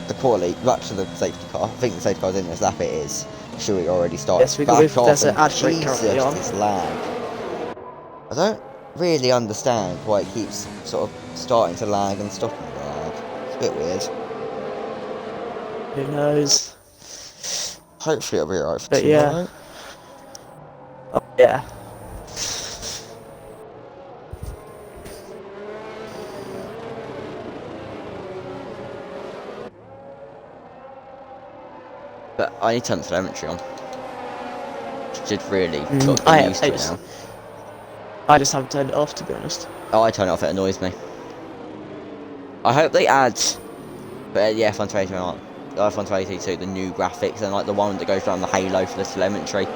the quality, back to the safety car. I think the safety car's in this lap. It is. Should we already start? Yes, we got. Back off There's an and ad break Jesus, currently on. this lag. I don't really understand why it keeps sort of starting to lag and stopping to lag. It's a bit weird. Who knows? Hopefully it'll be alright for But tomorrow. yeah. Oh, yeah. But I need to turn the telemetry on. Should really got to I get am- used to I it just- now. I just haven't turned it off, to be honest. Oh, I turn it off, it annoys me. I hope they add, but yeah, F1WL the new graphics and like the one that goes around the halo for the telemetry.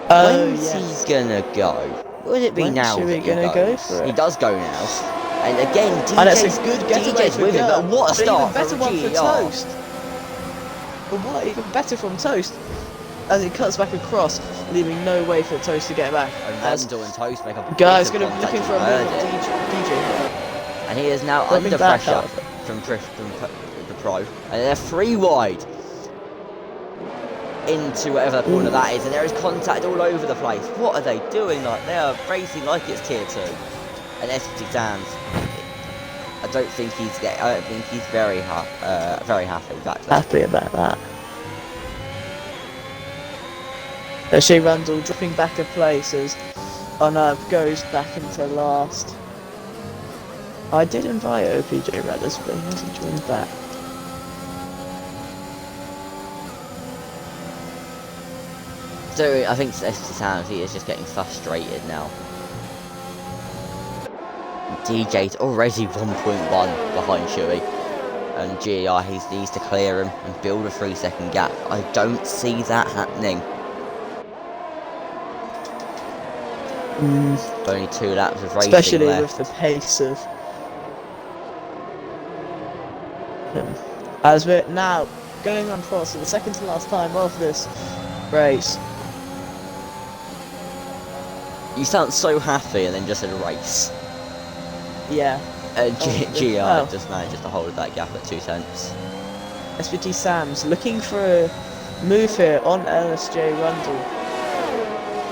Oh, When's yes. he gonna go? Would it be When now should we that he gonna go goes? for it? He does go now. And again, And it's DJ's a good getaway DJ's for with him, Gert. but what a But start even better from one for GER. Toast. But what even better from Toast? As it cuts back across, leaving no way for Toast to get back. And As Randall and Toast make a Guy's bit going of to be looking contact for a and move on murder. DJ here. And he is now Coming under back pressure out of it. from the pro. And they're 3 wide into whatever the corner that is, and there is contact all over the place. What are they doing? Like, they are racing like it's tier 2. And SPT Sands, I don't think he's very happy with that. Happy about that. Shea Randall dropping back a place as Unnerv goes back into last. I did invite OPJ Radders, but he hasn't joined back. So I think SPT Sands, he is just getting frustrated now. DJ's already 1.1 behind Shuey. And GER, he needs to clear him and build a 3-second gap. I don't see that happening. Only 2 laps of racing Especially left. with the pace of him. As we're now going on for the second to last time of this race. You sound so happy and then just in a race. Yeah. GER well. just manages to hold that gap at 2 tenths. SVT Sam's looking for a move here on LSJ Rundle.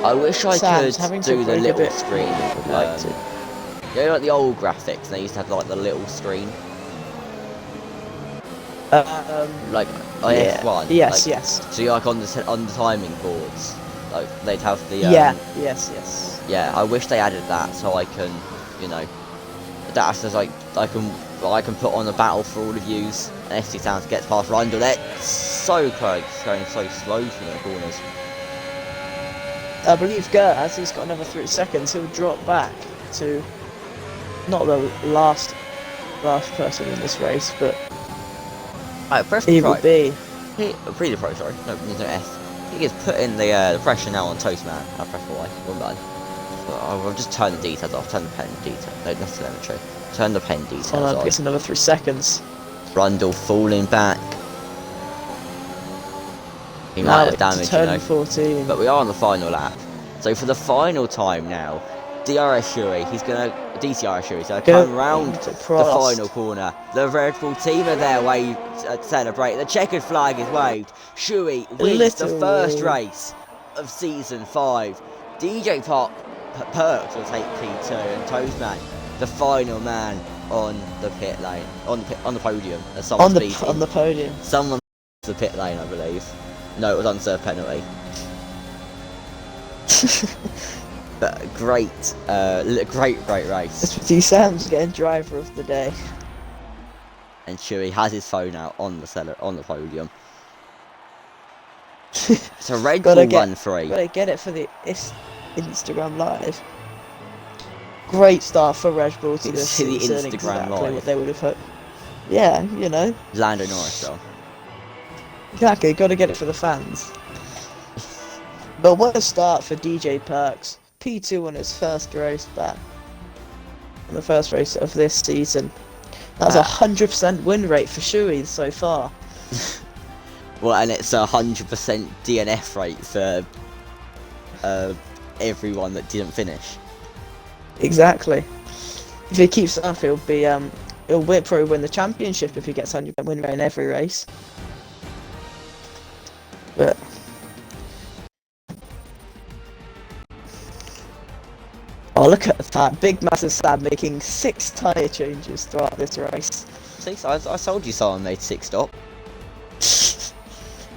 I wish I Sam's could having to do the brake a little bit screen. more than I'd like to. You know, like the old graphics, they used to have like the little screen. Like yeah. F1. Yes, like, yes. So you're like on the timing boards, like they'd have the yes. yeah. I wish they added that so I can, you know, that's just like I can put on a battle for all of yous. And ST Sounds gets past Rundle. They're so close, going so slow through the corners. I believe Gert, as he's got another 3 seconds, he'll drop back to not the last last person in this race, but Alright, press he Pro. will be. Previous Pro, sorry. No, there's no S. He is putting the pressure now on Toastman. I press Y. Well done. I'll just turn the details off. Turn the pen detail. No, that's telemetry. Turn the pen details Oh no, on. it's another 3 seconds. Rundle falling back. He might Now have it's damage, turn 14. But we are on the final lap. So for the final time now, DRS Shui, he's gonna come round to the Prost. final corner. The Red Bull team are there waved celebrate. The checkered flag is waved. Shui wins the first race of season 5. DJ Perks will take P2 and Toastman, the final man on the pit lane, on the podium. On the podium. Someone the pit lane, I believe. No, it was unserved penalty. But great race. D. Sam's getting driver of the day. And Chewy has his phone out on the podium. So Red Bull 1-3. Gotta get it for the Instagram Live. Great start for Red Bull to this the season. Instagram Exactly Live. what they would have hoped. Yeah, you know. Lando Norris style. Exactly, gotta get it for the fans. But what a start for DJ Perks. P2 on his first race back. On the first race of this season. That's a 100% win rate for Shui so far. Well, and it's 100% DNF rate for everyone that didn't finish. Exactly. If he keeps up, he'll probably win the championship if he gets 100% win rate in every race. But oh, look at that big massive Stab making 6 tyre changes throughout this race. See, I told you someone made 6 stop.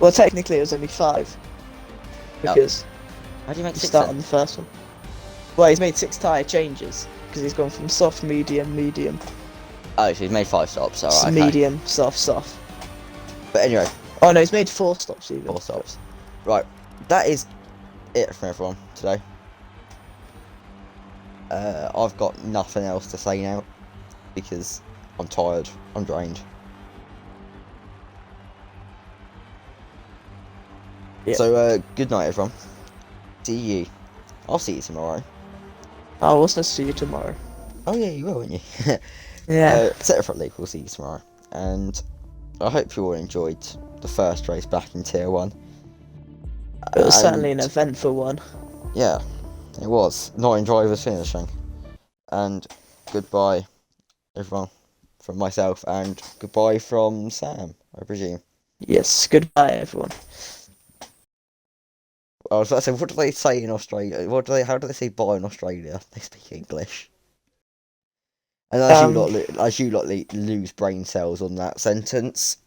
Well, technically it was only 5 because How do you make you 6 start then? on the first one. Well, he's made 6 tyre changes because he's gone from soft, medium, medium, Oh, so he's made 5 stops. Alright, okay. medium, soft, soft. But anyway, Oh no, he's made 4 stops even. 4 stops. Right, that is it from everyone today. I've got nothing else to say now because I'm tired. I'm drained. Yeah. So good night, everyone. See you. I'll see you tomorrow. I'll also see you tomorrow. Oh yeah, you will, won't you? Yeah. Separately, we'll see you tomorrow. And I hope you all enjoyed the first race back in Tier 1. It was certainly an eventful one. Yeah, it was. 9 drivers finishing. And goodbye, everyone, from myself, and goodbye from Sam, I presume. Yes, goodbye everyone. I was about to say, what do they say in Australia? How do they say bye in Australia? They speak English. And as you lot lose brain cells on that sentence,